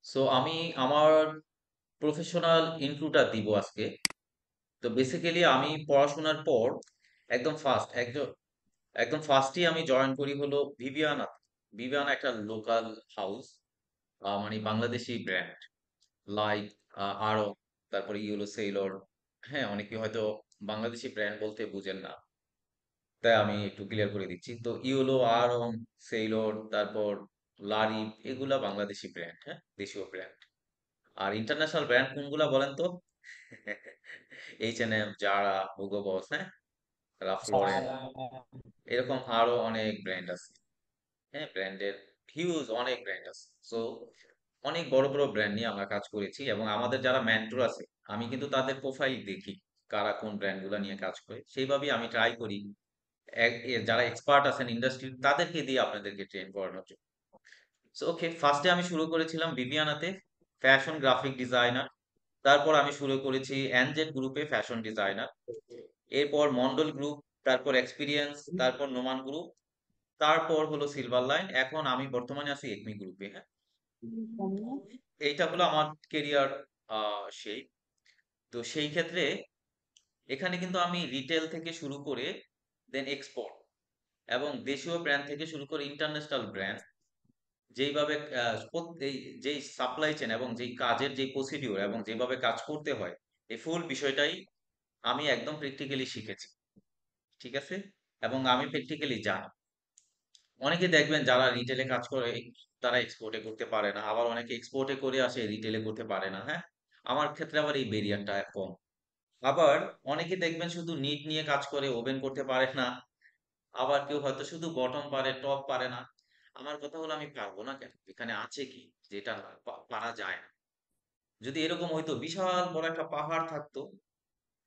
So আমি আমার professional ইন্ট্রোটা দিব আজকে। তো বেসিক্যালি আমি পড়াশোনার পর একদম ফার্স্ট একদম একদম ফার্স্টই আমি জয়েন করি হলো ভিভিয়ানা। ভিভিয়ানা একটা লোকাল হাউস, মানে বাংলাদেশি ব্র্যান্ড লাইক আরো, তারপরে ইউলো সেইলর। হ্যাঁ, অনেকে হয়তো বাংলাদেশি ব্র্যান্ড বলতে বুঝেন না, তাই আমি একটু ক্লিয়ার করে দিচ্ছি। তো ইউলো, আরং, সেইলর, তারপর লারিব, এগুলা বাংলাদেশি ব্র্যান্ড, হ্যাঁ, দেশীয় ব্র্যান্ড। আর ইন্টারন্যাশনাল ব্র্যান্ড কোনগুলা বলেন তো? H&M, জারা, হুগো বস, হ্যাঁ, রাফ আচ্ছা লরেন, এরকম আরো অনেক ব্র্যান্ড আছে। হ্যাঁ, ব্র্যান্ডের হিউজ অনেক ব্র্যান্ড আছে। সো অনেক বড় বড় ব্র্যান্ড নিয়ে আমরা কাজ করেছি, এবং আমাদের যারা মেন্টর আছে আমি কিন্তু তাদের প্রোফাইল দেখি, কারা কোন ব্র্যান্ডগুলো নিয়ে কাজ করে, সেইভাবেই আমি ট্রাই করি যারা এক্সপার্ট আছেন ইন্ডাস্ট্রি তাদেরকে দিয়ে আপনাদেরকে ট্রেন করানোর জন্য। সো ওকে, ফার্স্টে আমি শুরু করেছিলাম বিবিয়ানাতে, ফ্যাশন গ্রাফিক ডিজাইনার। তারপর আমি শুরু করেছি এনজেড গ্রুপে ফ্যাশন ডিজাইনার। এরপর মন্ডল গ্রুপ, তারপর এক্সপিরিয়েন্স, তারপর নোমান গ্রুপ, তারপর হলো সিলভার লাইন, এখন আমি বর্তমানে আছি একমি গ্রুপে। হ্যাঁ, এইটা হলো আমার কেরিয়ার সেই। তো সেই ক্ষেত্রে এখানে কিন্তু আমি রিটেল থেকে শুরু করে দেন এক্সপোর্ট এবং দেশীয় ব্র্যান্ড থেকে শুরু করে ইন্টারন্যাশনাল ব্র্যান্ড, যেইভাবে যেই সাপ্লাই চেন এবং যেই কাজের যেই প্রসিডিউর এবং যেভাবে কাজ করতে হয়, এই ফুল বিষয়টাই আমি একদম প্র্যাকটিক্যালি শিখেছি। ঠিক আছে, এবং আমি প্র্যাকটিক্যালি জানি। অনেকে দেখবেন যারা রিটেলে কাজ করে তারা এক্সপোর্টে করতে পারে না, আবার অনেকে এক্সপোর্টে করে আসে রিটেলে করতে পারে না। হ্যাঁ, আমার ক্ষেত্রে আবার এই ব্যারিয়ারটা কম। আবার অনেকে দেখবেন শুধু নিট নিয়ে কাজ করে, ওভেন করতে পারে না। আবার কেউ হয়তো শুধু বটম পারে, টপ পারে না। আমার কথা হলো, আমি পারবো না কেন? এখানে আছে কি যেটা পারা যায় না? যদি এরকম হইতো, বিশাল বড় একটা পাহাড় থাকতো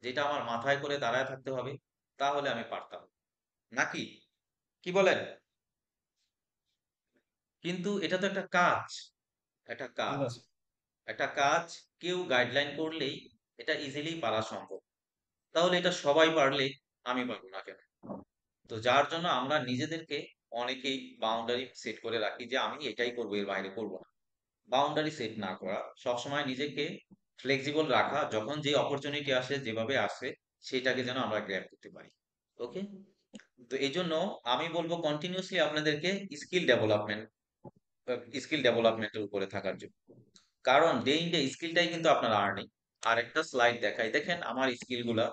যেটা আমার মাথায় করে দাঁড়ায় থাকতে হবে, তাহলে আমি পারতাম, নাকি কি বলেন? কিন্তু এটা তো একটা কাজ, একটা কাজ, একটা কাজ। কেউ গাইডলাইন করলেই এটা ইজিলি পারা সম্ভব। তাহলে এটা সবাই পারলে আমি পারবো না কেন? তো যার জন্য আমরা নিজেদেরকে অনেকেই বাউন্ডারি সেট করে রাখি যে আমি এটাই করবো, এর বাইরে করবো না। বাউন্ডারি সেট না করা, সবসময় নিজেকে ফ্লেক্সিবল রাখা, যখন যে অপরচুনিটি আসে যেভাবে আসে সেটাকে যেন আমরা গ্র্যাব করতে পারি। ওকে, তো এই জন্য আমি বলবো কন্টিনিউসলি আপনাদেরকে স্কিল ডেভেলপমেন্ট স্কিল ডেভেলপমেন্টের উপরে থাকার জন্য। কারণ ডে ইন ডে স্কিলটাই কিন্তু আপনার আর্নিং। আর একটা স্লাইড দেখাই, দেখেন আমার স্কিল গুলা: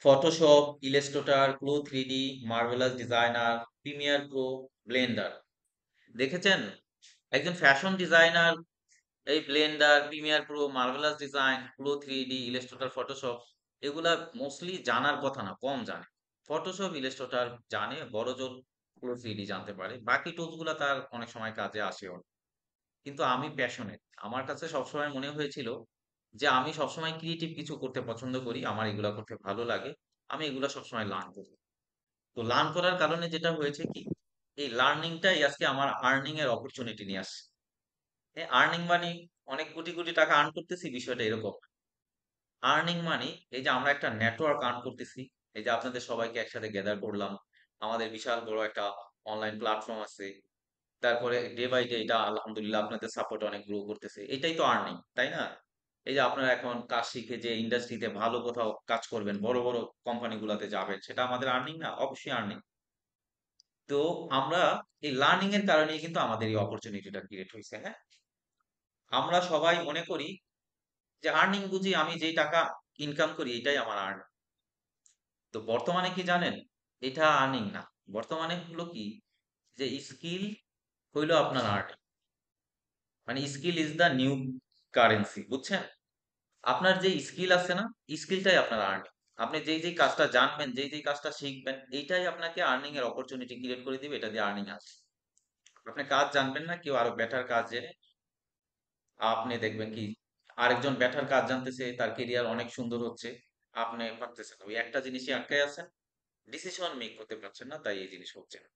Photoshop, Illustrator, CLO 3D, Marvelous Designer, Premiere Pro, Blender. দেখেছেন, একজন ফ্যাশন ডিজাইনার এই Blender, Premiere Pro, Marvelous design, CLO 3D, Illustrator, Photoshop, এগুলা মোস্টলি জানার কথা না, কম জানে। ফটোশপ, ইলাস্ট্রেটর জানে বড় জোর, ক্লো 3D জানতে পারে, বাকি টুলস গুলা তার অনেক সময় কাজে আসেও না। কিন্তু আমি প্যাশনেট, আমার কাছে সবসময় মনে হয়েছিল যে আমি সবসময় ক্রিয়েটিভ কিছু করতে পছন্দ করি, আমার এগুলা করতে ভালো লাগে, আমি এগুলা সবসময় লার্ন করি। তো লার্ন করার কারণে যেটা হয়েছে কি, এই লার্নিংটাই আজকে আমার আর্নিং এর অপরচুনিটি নিয়ে আসছে। আর্নিং মানে অনেক কোটি কোটি টাকা আর্ন করতেছি, বিষয়টা এরকম। আর্নিং মানে এই যে আমরা একটা নেটওয়ার্ক আর্ন করতেছি, এই যে আপনাদের সবাইকে একসাথে গ্যাদার করলাম, আমাদের বিশাল বড় একটা অনলাইন প্ল্যাটফর্ম আছে, তারপরে ডে বাই ডে এটা আলহামদুলিল্লাহ আপনাদের সাপোর্ট অনেক গ্রো করতেছে, এটাই তো আর্নিং, তাই না? এই যে আপনারা এখন কাজ শিখে যে ইন্ডাস্ট্রিতে ভালো কোথাও কাজ করবেন, বড় বড় কোম্পানিগুলোতে যাবেন, সেটা আমাদের আর্নিং না? অবশ্যই আর্নিং। তো আমরা এই লার্নিং এর কারণেই কিন্তু আমাদের এই অপরচুনিটিটা ক্রিয়েট হয়েছে। হ্যাঁ, আমরা সবাই মনে করি যে আর্নিং বুঝি আমি যেই টাকা ইনকাম করি এটাই আমার আর্নিং। তো বর্তমানে কি জানেন, এটা আর্নিং না। বর্তমানে হলো কি, যে স্কিল হইলো আপনার আর্নিং। মানে skill is the new currency, বুঝছেন? আপনার যে স্কিল আছে না, স্কিলটাই আপনার আর্নিং। আপনি যেই যেই কাজটা জানবেন, যেই যেই কাজটা শিখবেন, এইটাই আপনাকে আর্নিং এর অপরচুনিটি ক্রিয়েট করে দিবে, এটা দিয়ে আর্নিং আছে। আপনি কাজ জানবেন না, কেউ আরো বেটার কাজ জেনে, আপনি দেখবেন কি আরেকজন বেটার কাজ জানতেছে, তার কেরিয়ার অনেক সুন্দর হচ্ছে, আপনি পারতেছেন না, ওই একটা জিনিসই আটকায় আছেন, ডিসিশন মেক করতে পারছেন না, তাই এই জিনিস হচ্ছে না।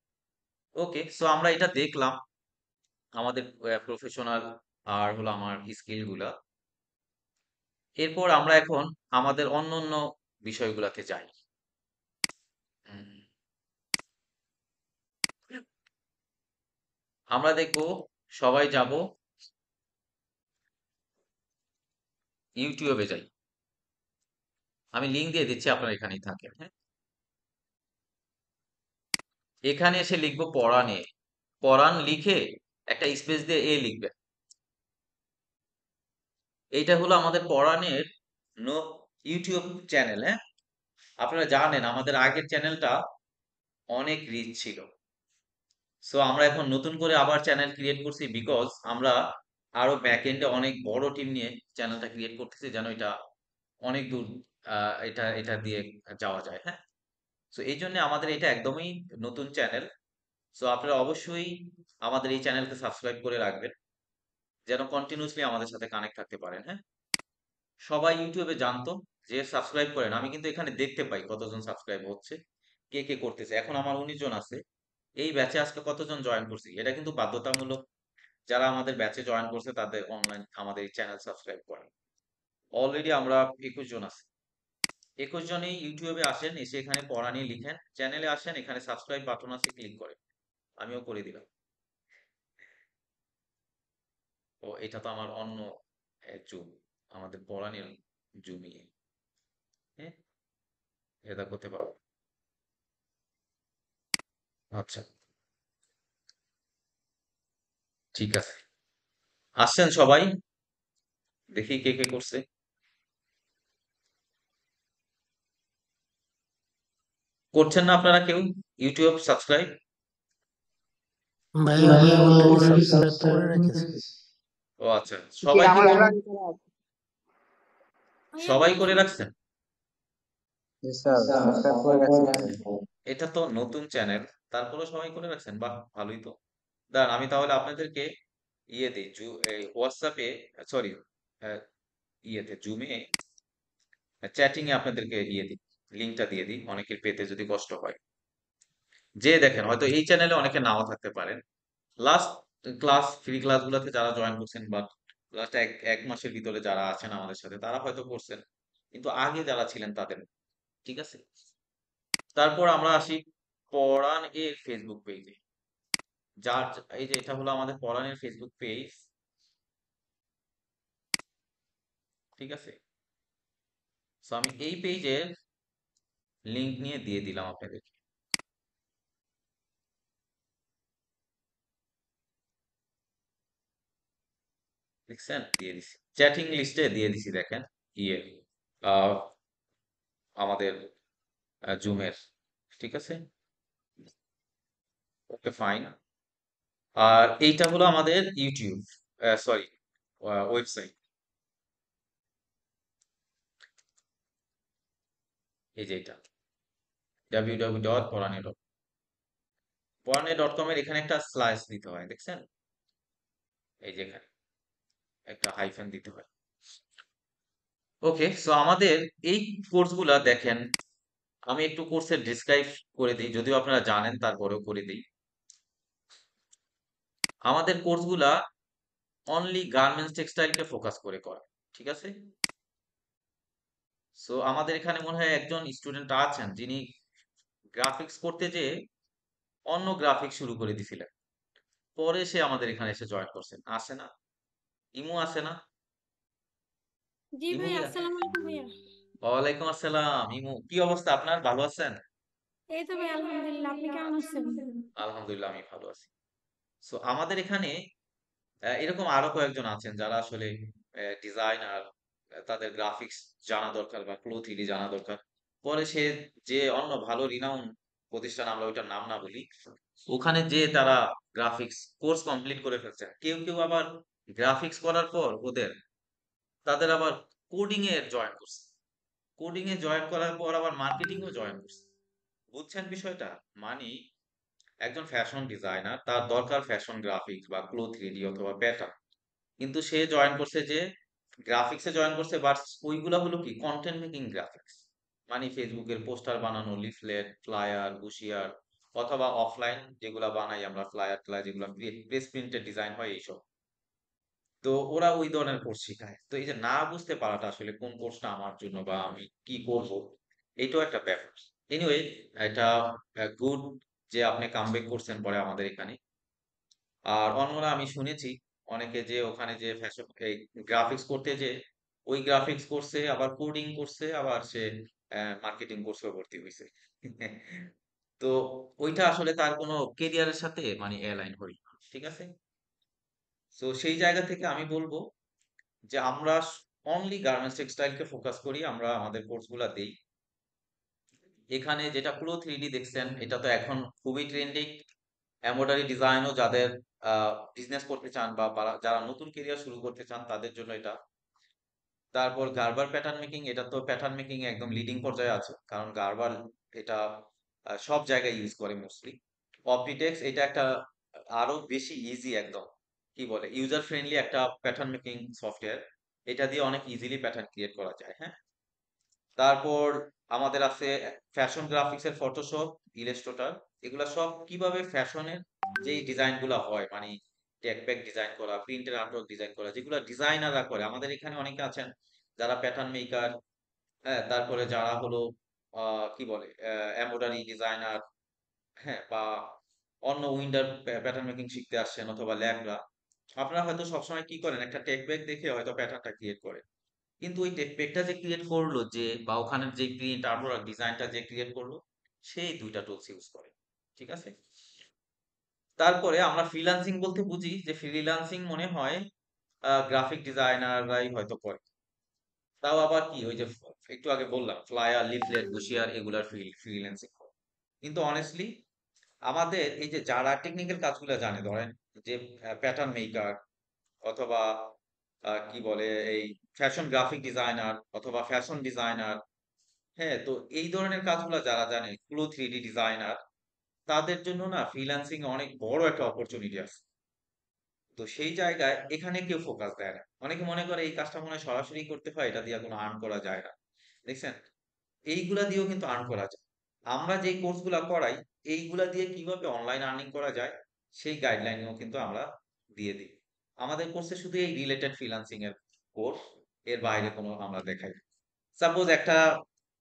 ওকে, সো আমরা এটা দেখলাম আমাদের প্রফেশনাল আর হলো আমার স্কিল গুলা। এরপর আমরা এখন আমাদের অন্যান্য বিষয়গুলোতে যাই। হুম, আমরা দেখব, সবাই যাব ইউটিউবে যাই, আমি লিঙ্ক দিয়ে দিচ্ছি, আপনারা এখানেই থাকেন। হ্যাঁ, এখানে এসে লিখবো পড়ানে, পড়ান লিখে একটা স্পেস দিয়ে লিখবেন। এইটা হলো আমাদের পড়ানের নো ইউটিউব চ্যানেল। হ্যাঁ, আপনারা জানেন আমাদের আগের চ্যানেলটা অনেক রিচ ছিল। সো আমরা এখন নতুন করে আবার চ্যানেল ক্রিয়েট করছি, বিকজ আমরা আরো ব্যাক এন্ডে অনেক বড় টিম নিয়ে চ্যানেলটা ক্রিয়েট করতেছি, যেন এটা অনেক দূর এটা এটা দিয়ে যাওয়া যায়। হ্যাঁ, সো এই জন্য আমাদের এটা একদমই নতুন চ্যানেল। সো আপনারা অবশ্যই আমাদের এই চ্যানেলকে সাবস্ক্রাইব করে রাখবেন, যেন কন্টিনিউসলি আমাদের সাথে কানেক্ট থাকতে পারেন। হ্যাঁ, সবাই ইউটিউবে জানতো যে সাবস্ক্রাইব করেন, আমি কিন্তু এখানে দেখতে পাই কতজন সাবস্ক্রাইব হচ্ছে, কে কে করতেছে। এখন আমার 19 জন আছে। এই ব্যাচে আজকে কতজন জয়েন করছি, এটা কিন্তু বাধ্যতামূলক। যারা আমাদের ব্যাচে জয়েন করছে তাদের অনলাইন আমাদের এই চ্যানেল সাবস্ক্রাইব করেন। অলরেডি আমরা 21 জন আছি। 21 জনেই ইউটিউবে আসেন, এসে এখানে পড়া নিয়ে লিখেন, চ্যানেলে আসেন, এখানে সাবস্ক্রাইব বাটন আছে, ক্লিক করেন। আমিও করে দিলাম। ও এটা তো আমার অন্য জুম, আমাদের পড়ানির জুমিয়ে। হ্যাঁ, এটা করতে পারবো। আচ্ছা, ঠিক আছে, আসছেন সবাই, দেখি কে কে করছে। করছেন না আপনারা কেউ ইউটিউব সাবস্ক্রাইব? ভাইয়া আমি অলরেডি সাবস্ক্রাইব করে রেখেছি। ও আচ্ছা, সবাই কি সবাই করে রাখছেন? জি স্যার, সাবস্ক্রাইব করে রাখছি। এটা তো নতুন চ্যানেল, তারপরে সবাই করে রাখছেন, বাহ ভালোই তো। দাঁড়ান, আমি তাহলে আপনাদেরকে ইয়ে দিই, হোয়াটসঅ্যাপে, সরি, ইয়েতে জুমে চ্যাটিং এ আপনাদেরকে ইয়ে দিই, লিঙ্কটা দিয়ে দিই, অনেকের পেতে যদি কষ্ট হয়। যে দেখেন, হয়তো এই চ্যানেলে অনেকে নাও থাকতে পারেন। লাস্ট ক্লাস, ফ্রি ক্লাসগুলোতে যারা জয়েন করছেন, বা লাস্ট এক এক মাসের ভিতরে যারা আছেন আমাদের সাথে, তারা হয়তো করছেন, কিন্তু আগে যারা ছিলেন তাদের। ঠিক আছে, তারপর আমরা আসি পড়ান এর ফেসবুক পেজে। যার এই যে এটা হলো আমাদের পড়ানের ফেসবুক পেজ। ঠিক আছে, সো আমি এই পেজের লিংক নিয়ে দিয়ে দিলাম আপনাদের। দেখছেন, দিয়ে দিছি, চ্যাটিং লিস্টে দিয়ে দিছি, দেখেন ইয়ে আহ, আমাদের জুমের। ঠিক আছে, ওকে ফাইন। আর এইটা হলো আমাদের ইউটিউব, সরি, ওয়েবসাইট। এই যে এটা www.porane.com এর এখানে একটা স্ল্যাশ দিতে হয়, দেখছেন? এই যে এখানে একটা হাইফেন দিতে হয়। ওকে, সো আমাদের এই কোর্সগুলা দেখেন, আমি একটু কোর্সের ডিসক্রাইব করে দিই, যদিও আপনারা জানেন, তারপরেও করে দিই। আমাদের কোর্সগুলা অনলি গার্মেন্টস টেক্সটাইলকে ফোকাস করে করা। ঠিক আছে, সো আমাদের এখানে মনে হয় একজন স্টুডেন্ট আছেন যিনি গ্রাফিক্স করতে যে অন্য গ্রাফিক্স শুরু করে দিছিলেন, পরে সে আমাদের এখানে এসে জয়েন করছেন। আসে না? ইমু আছে না? জি ইমু ভাই, কি আসসালামু আলাইকুম ভাইয়া। ওয়ালাইকুম আসসালাম। ইমু, কি অবস্থা আপনার, ভালো আছেন? এই তো ভাই, আলহামদুলিল্লাহ, আপনি কেমন আছেন? আলহামদুলিল্লাহ, আমি ভালো আছি। সো আমাদের এখানে এরকম আরো কয়েকজন আছেন যারা আসলে ডিজাইনার, তাদের গ্রাফিক্স জানা দরকার বা ক্লো থ্রিডি জানা দরকার। পরে সে যে অন্য ভালো রিনাউন প্রতিষ্ঠান, আমরা ওইটার নাম না বলি, ওখানে যে তারা গ্রাফিক্স কোর্স কমপ্লিট করে ফেলছেন। কেউ কেউ আবার গ্রাফিক্স করার পর তাদের আবার কোডিং এ জয়েন করছে, কোডিং এ জয়েন করার পর আবার মার্কেটিং এও জয়েন করছে। বুঝছেন বিষয়টা? মানে একজন ফ্যাশন ডিজাইনার, তার দরকার ফ্যাশন গ্রাফিক্স বা ক্লো থ্রিডি অথবা প্যাটার্ন, কিন্তু সে জয়েন করছে যে গ্রাফিক্সে জয়েন করছে, বাট ওইগুলা হলো কি কন্টেন্ট মেকিং গ্রাফিক্স। মানে ফেসবুকের পোস্টার বানানো, লিফলেট, ফ্লায়ার, হুশিয়ার, অথবা অফলাইন যেগুলা বানাই আমরা, ফ্লায়ার ট্লায়ার যেগুলো প্রেস প্রিন্টের ডিজাইন হয়, এইসব। তো ওরা ওই ধরনের কোর্স শেখায়। তো এই যে না বুঝতে পারাটা আসলে কোন কোর্সটা আমার জন্য বা আমি কি করব, এইটাও একটা ব্যাপার। এনিওয়ে, এটা গুড যে আপনি কামব্যাক করছেন পরে আমাদের এখানে। আর অন্যরা আমি শুনেছি অনেকে যে ওখানে যে ফ্যাশন গ্রাফিক্স করতে যে ওই গ্রাফিক্স করছে, আবার কোডিং করছে, আবার সে মার্কেটিং কোর্সেও ভর্তি হয়েছে। তো ওইটা আসলে তার কোনো কেরিয়ারের সাথে মানে অ্যালাইন হই না। ঠিক আছে? তো সেই জায়গা থেকে আমি বলবো যে আমরা অনলি গার্মেন্টস টেক্সটাইলকে ফোকাস করি, আমরা আমাদের কোর্সগুলা দেই। এখানে যেটা পুরো 3D দেখছেন, এটা তো এখন খুবই ট্রেন্ডিং। এমব্রয়ডারি ডিজাইনও যাদের বিজনেস করতে চান বা যারা নতুন কেরিয়ার শুরু করতে চান তাদের জন্য এটা। তারপর গার্বার প্যাটার্ন মেকিং, এটা তো প্যাটার্ন মেকিং একদম লিডিং পর্যায়ে আছে, কারণ গার্বার এটা সব জায়গায় ইউজ করে মোস্টলি। অপটিটেক্স এটা একটা আরো বেশি ইজি, একদম কি বলে ইউজার ফ্রেন্ডলি একটা প্যাটার্ন মেকিং সফটওয়্যার। এটা দিয়ে অনেক ইজিলি প্যাটার্ন ক্রিয়েট করা যায়। হ্যাঁ, তারপর আমাদের আছে ফ্যাশন গ্রাফিক্স এর ফটোশপ, ইলাস্ট্রেটর। এগুলা সব কিভাবে ফ্যাশনের যেই ডিজাইন গুলা হয়, মানে টেক ব্যাক ডিজাইন করা, প্রিন্টের আর্টওয়ার্ক ডিজাইন করা, যেগুলো ডিজাইনাররা করে। আমাদের এখানে অনেকে আছেন যারা প্যাটার্ন মেকার, হ্যাঁ, তারপরে যারা হলো কি বলে এমব্রয়ডারি ডিজাইনার, হ্যাঁ, বা অন্য উইন্ডার প্যাটার্ন মেকিং শিখতে আসছেন, অথবা ল্যাবরা। আপনারা হয়তো সবসময় কি করেন, একটা টেক ব্যাক দেখে হয়তো প্যাটার্নটা ক্রিয়েট করেন, কিন্তু ওই টেকটা যে ক্রিয়েট করলো, যে বা ওখানে যে প্রিন্ট আর্টওয়ার্ক ডিজাইনটা যে ক্রিয়েট করলো, সেই দুইটা টুলস ইউজ করে। ঠিক আছে? তারপরে আমরা ফ্রিল্যান্সিং বলতে বুঝি যে ফ্রিল্যান্সিং মনে হয় গ্রাফিক ডিজাইনাররাই হয়তো করে। তাও আবার কি, ওই যে একটু আগে বললাম ফ্লায়ার, লিফলেট, ব্রোশিয়ার, এগুলার ফ্রিল্যান্সিং করে। কিন্তু অনেস্টলি আমাদের এই যে যারা টেকনিক্যাল কাজগুলো জানে, ধরেন যে প্যাটার্ন মেকার, অথবা কি বলে এই ফ্যাশন গ্রাফিক ডিজাইনার, অথবা ফ্যাশন ডিজাইনার, হ্যাঁ, তো এই ধরনের কাজগুলো যারা জানে, পুরো 3D ডিজাইনার, তাদের জন্য না ফ্রিল্যান্সিং এ অনেক বড় একটা অপরচুনিটি আছে। তো সেই জায়গায় এখানে কেউ ফোকাস দেয় না। অনেকে মনে করে এই কাজটা মনে হয় সরাসরি করতে হয়, এটা দিয়ে কোনো আর্ন করা যায় না। দেখছেন, এইগুলা দিয়েও কিন্তু আর্ন করা যায়। আমরা যেই কোর্সগুলা করাই, এইগুলা দিয়ে কিভাবে অনলাইন আর্নিং করা যায় সেই গাইডলাইনও কিন্তু আমরা দিয়ে দিই। আমাদের কোর্সে শুধু এই রিলেটেড ফ্রিল্যান্সিং এর কোর্স, এর বাইরে কোনো আমরা দেখাই না। সাপোজ একটা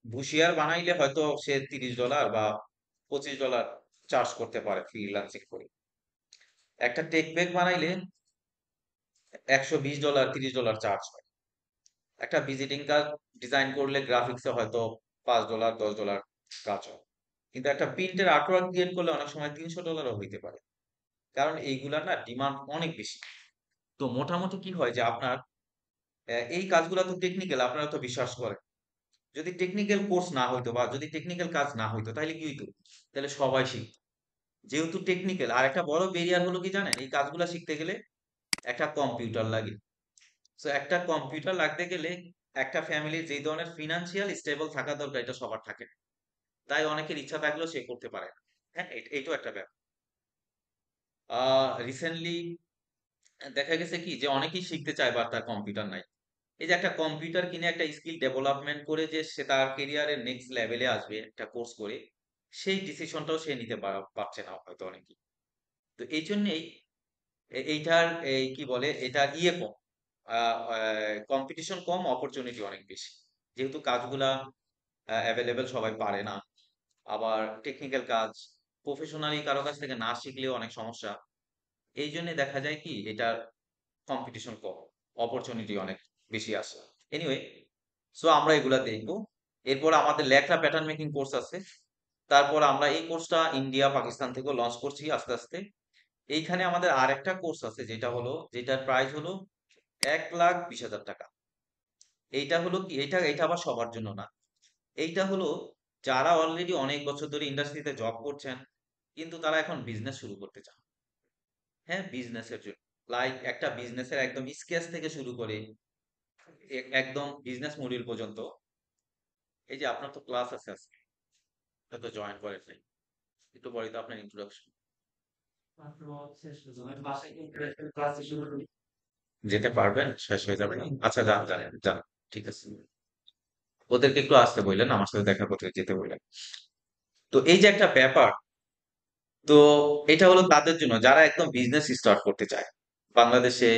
বুশিয়ার বানাইলে হয়তো সে $30 বা $25 চার্জ করতে পারে ফ্রিল্যান্সিং করে। একটা টেক ব্যাগ বানাইলে $120, $30 চার্জ হয়। একটা ভিজিটিং কার্ড ডিজাইন করলে গ্রাফিক্সে হয়তো $5, $10 কাজ হয়। কিন্তু একটা প্রিন্টের আর্টওয়ার্ক ক্রিয়েট করলে অনেক সময় $300ও হইতে পারে, কারণ এইগুলার না ডিমান্ড অনেক বেশি। তো মোটামুটি কি হয় যে আপনার এই কাজগুলা তো টেকনিক্যাল, আপনারা তো বিশ্বাস করেন। যদি টেকনিক্যাল কোর্স না হইতো বা যদি টেকনিক্যাল কাজ না হইতো, তাহলে কি হইতো? তাহলে সবাই শিখত। যেহেতু টেকনিক্যাল, আর একটা বড় ব্যারিয়ার হলো কি জানেন, এই কাজগুলা শিখতে গেলে একটা কম্পিউটার লাগে। সো একটা কম্পিউটার লাগতে গেলে একটা ফ্যামিলির যেই ধরনের ফিনান্সিয়াল স্টেবল থাকা দরকার, এটা সবার থাকে না। তাই অনেকের ইচ্ছা থাকলেও সে করতে পারে না। হ্যাঁ, এইটাও একটা ব্যাপার। রিসেন্টলি দেখা গেছে কি যে অনেকেই শিখতে চায়, বাট তার কম্পিউটার নাই। এই যে একটা কম্পিউটার কিনে একটা স্কিল ডেভেলপমেন্ট করে যে সে তার কেরিয়ারের নেক্সট লেভেলে আসবে একটা কোর্স করে, সেই ডিসিশনটাও সে নিতে পারছে না হয়তো অনেকেই। তো এই জন্যেই এইটার এই কি বলে এটার কম, কম্পিটিশন কম, অপরচুনিটি অনেক বেশি। যেহেতু কাজগুলা অ্যাভেলেবেল, সবাই পারে না। আবার টেকনিক্যাল কাজ প্রফেশনালি কারো কাছ থেকে না শিখলেও অনেক সমস্যা। এই জন্য দেখা যায় কি এটার কম্পিটিশন কম, অপরচুনিটি অনেক বেশি আসে। এনিওয়ে, সো আমরা এগুলা দেখবো। এরপর আমাদের লেখা প্যাটার্ন মেকিং কোর্স আছে। তারপর আমরা এই কোর্সটা ইন্ডিয়া, পাকিস্তান থেকেও লঞ্চ করছি আস্তে আস্তে। এইখানে আমাদের আর একটা কোর্স আছে, যেটা হলো যেটার প্রাইস হলো 1,20,000 টাকা। এইটা হলো কি, এটা এটা আবার সবার জন্য না। এইটা হলো যারা অলরেডি অনেক বছর ধরে ইন্ডাস্ট্রিতে জব করছেন, কিন্তু তারা এখন বিজনেস শুরু করতে চান। হ্যাঁ, বিজনেসের জন্য, লাইক একটা বিজনেসের একদম স্কেচ থেকে শুরু করে একদম বিজনেস মডিউল পর্যন্ত। এই যে আপনার তো ক্লাস আছে আজকে, এটা তো জয়েন করেন নাই, একটু পরে তো আপনার ইন্ট্রোডাকশন। যেতে পারবেন? শেষ হয়ে যাবে? আচ্ছা, যান যান যান। ঠিক আছে, ওদেরকে একটু আসতে বললেন, আমার সাথে দেখা করতে যেতে বললেন। তো এই যে একটা ব্যাপার, তো এটা হলো তাদের জন্য যারা একদম বিজনেস স্টার্ট করতে চায় বাংলাদেশে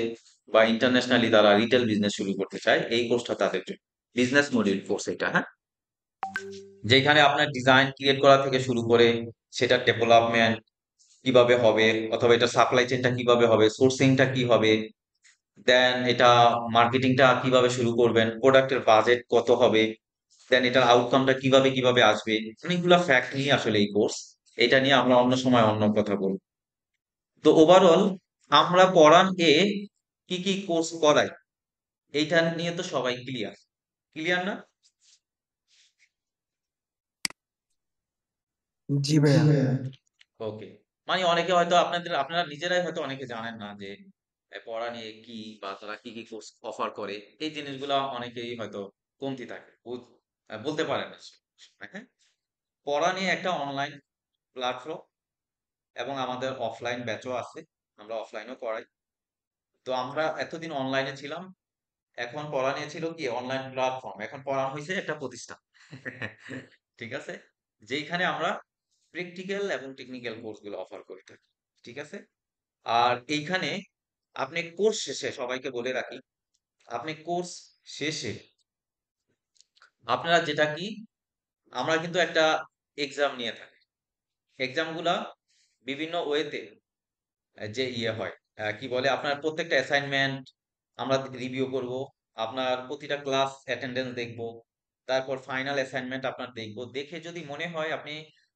বা ইন্টারন্যাশনালি, তারা রিটেল বিজনেস শুরু করতে চায়। এই কোর্সটা তাদের জন্য বিজনেস মডিউল কোর্স এটা। হ্যাঁ, যেখানে আপনার ডিজাইন ক্রিয়েট করা থেকে শুরু করে সেটা ডেভেলপমেন্ট কিভাবে হবে, অথবা এটা সাপ্লাই চেইনটা কিভাবে হবে, সোর্সিংটা কি হবে, দেন এটা মার্কেটিংটা কিভাবে শুরু করবেন, প্রোডাক্টের বাজেট কত হবে, দেন এটার আউটকামটা কিভাবে কিভাবে আসবে, অনেকগুলা ফ্যাক্ট নিয়ে আসলে এই কোর্স। এটা নিয়ে আমরা অন্য সময় অন্য কথা বলবো। তো ওভারঅল আমরা পড়ান এ কি কি কোর্স করাই এইটা নিয়ে তো সবাই ক্লিয়ার, ক্লিয়ার না? জি ভাইয়া। ওকে। মানে অনেকে হয়তো আপনারা নিজেরাই হয়তো অনেকে জানেন না যে পড়া নিয়ে কি বা তারা কি কি কোর্স অফার করে। এই জিনিসগুলো অনেকেই হয়তো কমতি থাকে, বলতে পারেন না। হ্যাঁ, পড়া নিয়ে একটা অনলাইন প্ল্যাটফর্ম এবং আমাদের অফলাইন ব্যাচও আছে, আমরা অফলাইনও করাই। তো আমরা এতদিন অনলাইনে ছিলাম, এখন পড়া নিয়ে ছিল কি অনলাইন প্ল্যাটফর্ম, এখন পড়া হয়েছে একটা প্রতিষ্ঠান। ঠিক আছে, যেখানে আমরা প্র্যাকটিক্যাল এবং টেকনিক্যাল কোর্সগুলো অফার করে থাকি। ঠিক আছে, আর এইখানে আপনি কোর্স শেষে, সবাইকে বলে রাখি, আপনি কোর্স শেষে আপনারা যেটা কি, আমরা কিন্তু একটা এক্সাম নিয়ে থাকি। এক্সামগুলা বিভিন্ন ওয়েতে যে ইয়ে হয়, কি বলে, আপনার প্রত্যেকটা অ্যাসাইনমেন্ট আমরা রিভিউ করব, আপনার প্রতিটা ক্লাস অ্যাটেন্ডেন্স দেখব, তারপর ফাইনাল অ্যাসাইনমেন্ট আপনার দেখব। দেখে যদি মনে হয় আপনি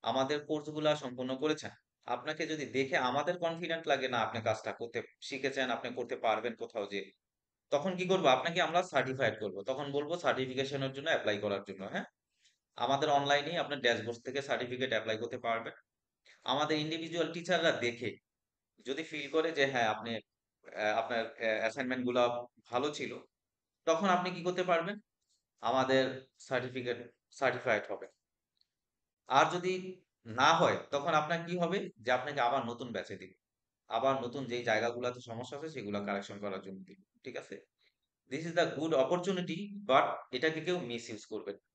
আমাদের কোর্সগুলা সম্পূর্ণ করেছেন, আপনাকে যদি দেখে আমাদের কনফিডেন্ট লাগে না আপনি কাজটা করতে শিখেছেন, আপনি করতে পারবেন কোথাও যে, তখন কি করব, আপনাকে আমরা সার্টিফাইড করব, তখন বলবো সার্টিফিকেশনের জন্য অ্যাপ্লাই করার জন্য। হ্যাঁ, আমাদের অনলাইনেই আপনার ড্যাশবোর্ড থেকে সার্টিফিকেট অ্যাপ্লাই করতে পারবেন। আমাদের ইন্ডিভিজুয়াল টিচাররা দেখে যদি ফিল করে যে হ্যাঁ আপনি আপনার অ্যাসাইনমেন্ট গুলা ভালো ছিল, তখন আপনি কি করতে পারবেন, আমাদের সার্টিফিকেট সার্টিফাইড হবে। আর যদি না হয় তখন আপনার কি হবে, যে আপনাকে আবার নতুন ব্যাচে দিবে, আবার নতুন যেই জায়গাগুলোতে সমস্যা আছে সেগুলো কারেকশন করার জন্য দিবে। ঠিক আছে, this is the good opportunity, but এটাকে কেউ মিস ইউজ করবেন না।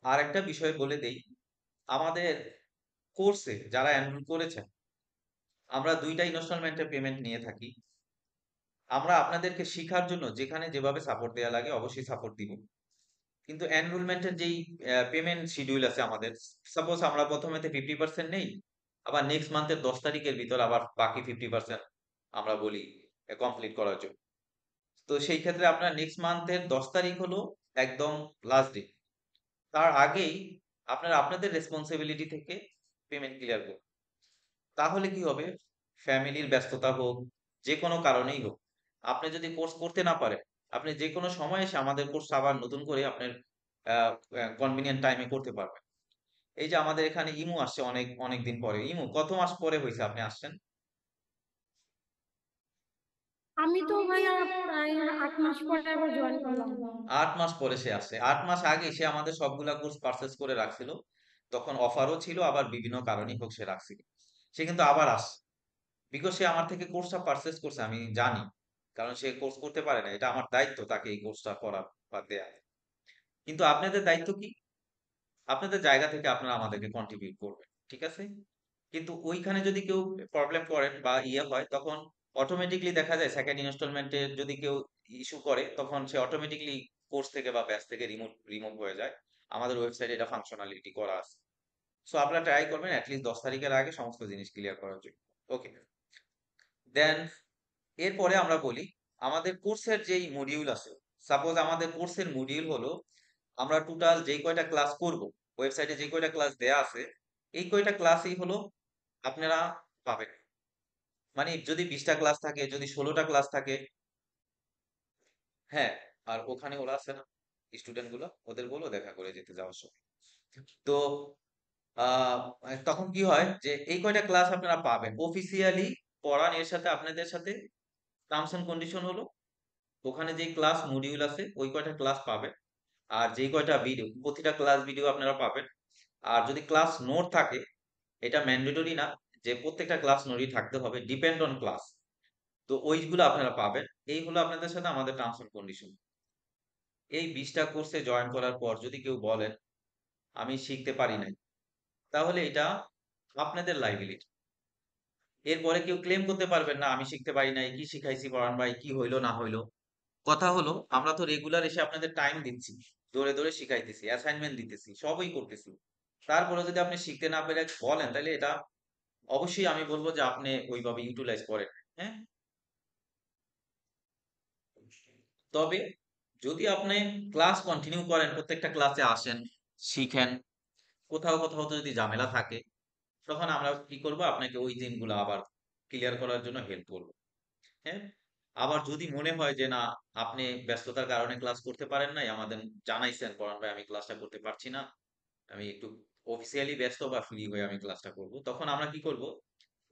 আর একটা বিষয় বলে দেই, আমাদের কোর্সে যারা এনরোল করেছেন, আমরা দুইটা ইনস্টলমেন্টে পেমেন্ট নিয়ে থাকি। আমরা আপনাদেরকে শিখার জন্য যেখানে যেভাবে সাপোর্ট দেওয়া লাগে অবশ্যই সাপোর্ট দিব, কিন্তু এনরোলমেন্টের যেই পেমেন্ট শিডিউল আছে আমাদের, সাপোজ আমরা প্রথমেতে 50% নেই, আবার নেক্সট মান্থের 10 তারিখের ভিতর আবার বাকি 50% আমরা বলি কমপ্লিট করার জন্য। তো সেই ক্ষেত্রে আপনার নেক্সট মান্থের 10 তারিখ হলো একদম লাস্ট ডে, তার আগেই আপনারা আপনাদের রেসপন্সিবিলিটি থেকে পেমেন্ট ক্লিয়ার করুন। তাহলে কি হবে, ফ্যামিলির ব্যস্ততা হোক, যে কোনো কারণেই হোক, আপনি যদি কোর্স করতে না পারেন, আপনি যে কোনো সময় এসে আমাদের কোর্স আবার নতুন করে আপনার কনভিনিয়েন্ট টাইমে করতে পারবেন। এই যে আমাদের এখানে ইমু আসছে অনেক অনেক দিন পরে, ইমু কত মাস পরে হয়েছে আপনি আসছেন? আমি তো ভাইয়া প্রায় 8 মাস পরে আবার জয়েন করলাম। 8 মাস পরে সে আসছে, 8 মাস আগে সে আমাদের সবগুলা কোর্স পারচেস করে রাখছিল, তখন অফারও ছিল, আবার বিভিন্ন কারণেই হোক সে রাখছিল। সে কিন্তু আবার আসছে, বিকজ সে আমার থেকে কোর্সটা পারচেস করছে, আমি জানি। কারণ সে কোর্স করতে পারে না, এটা আমার দায়িত্ব তাকে এই কোর্সটা করা বা দেয়া। কিন্তু আপনাদের দায়িত্ব কি, আপনাদের জায়গা থেকে আপনারা আমাদেরকে কন্ট্রিবিউট করবেন। ঠিক আছে, কিন্তু ওইখানে যদি কেউ প্রবলেম করেন বা ইয়ে হয়, তখন অটোমেটিকলি দেখা যায় সেকেন্ড ইনস্টলমেন্টে যদি কেউ ইস্যু করে, তখন সে অটোমেটিকলি কোর্স থেকে বা ব্যাচ থেকে রিমুভ হয়ে যায়। আমাদের ওয়েবসাইটে এটা ফাংশনালিটি করা আছে। সো আপনারা ট্রাই করবেন অ্যাটলিস্ট 10 তারিখের আগে সমস্ত জিনিস ক্লিয়ার করার জন্য। ওকে, দেন এরপরে আমরা বলি আমাদের কোর্সের যেই মডিউল আছে। সাপোজ আমাদের কোর্সের মডিউল হলো, আমরা টোটাল যেই কয়টা ক্লাস করব, ওয়েবসাইটে যে কয়টা ক্লাস দেয়া আছে, এই কয়টা ক্লাসই হলো আপনারা পাবেন। মানে যদি 20টা ক্লাস থাকে, যদি 16টা ক্লাস থাকে, হ্যাঁ, আর ওখানে ওরা আছে না স্টুডেন্ট গুলো, ওদের বলো দেখা করে যেতে যাওয়ার সময়। তো আহ তখন কি হয় যে এই কয়টা ক্লাস আপনারা পাবেন অফিসিয়ালি পড়ান, এর সাথে আপনাদের সাথে টার্মস এন্ড কন্ডিশন হলো ওখানে যেই ক্লাস মডিউল আছে ওই কয়টা ক্লাস পাবেন, আর যেই কয়টা ভিডিও, প্রতিটা ক্লাস ভিডিও আপনারা পাবেন। আর যদি ক্লাস নোট থাকে, এটা ম্যান্ডেটরি না যে প্রত্যেকটা ক্লাস নোটই থাকতে হবে, ডিপেন্ড অন ক্লাস। তো ওইগুলো আপনারা পাবেন। এই হলো আপনাদের সাথে আমাদের টার্মস এন্ড কন্ডিশন। এই 20টা কোর্সে জয়েন করার পর যদি কেউ বলেন আমি শিখতে পারি নাই, তাহলে এটা আপনাদের লাইবিলিটি। এরপরে কেউ ক্লেম করতে পারবেন না আমি শিখতে পারি নাই, কি শিখাইছি পড়ান ভাই, কি হইলো না হইলো। কথা হলো আমরা তো রেগুলার এসে আপনাদের টাইম দিচ্ছি, ধরে ধরে শিখাইতেছি, অ্যাসাইনমেন্ট দিতেছি, সবই করতেছি। তারপরে যদি আপনি শিখতে না পেরে বলেন, তাহলে এটা অবশ্যই আমি বলবো যে আপনি ওইভাবে ইউটিলাইজ করেন। হ্যাঁ, তবে যদি আপনি ক্লাস কন্টিনিউ করেন, প্রত্যেকটা ক্লাসে আসেন, শিখেন, কোথাও কোথাও তো যদি ঝামেলা থাকে, তখন আমরা কি করব, আপনাকে ওই দিনগুলো আবার ক্লিয়ার করার জন্য হেল্প করব। হ্যাঁ, আবার যদি মনে হয় যে না, আপনি ব্যস্ততার কারণে ক্লাস করতে পারেন নাই, আমাদের জানাইছেন পরান ভাই আমি ক্লাসটা করতে পারছি না, আমি একটু অফিসিয়ালি ব্যস্ত বা ফ্রি হয়ে আমি ক্লাসটা করব, তখন আমরা কি করব,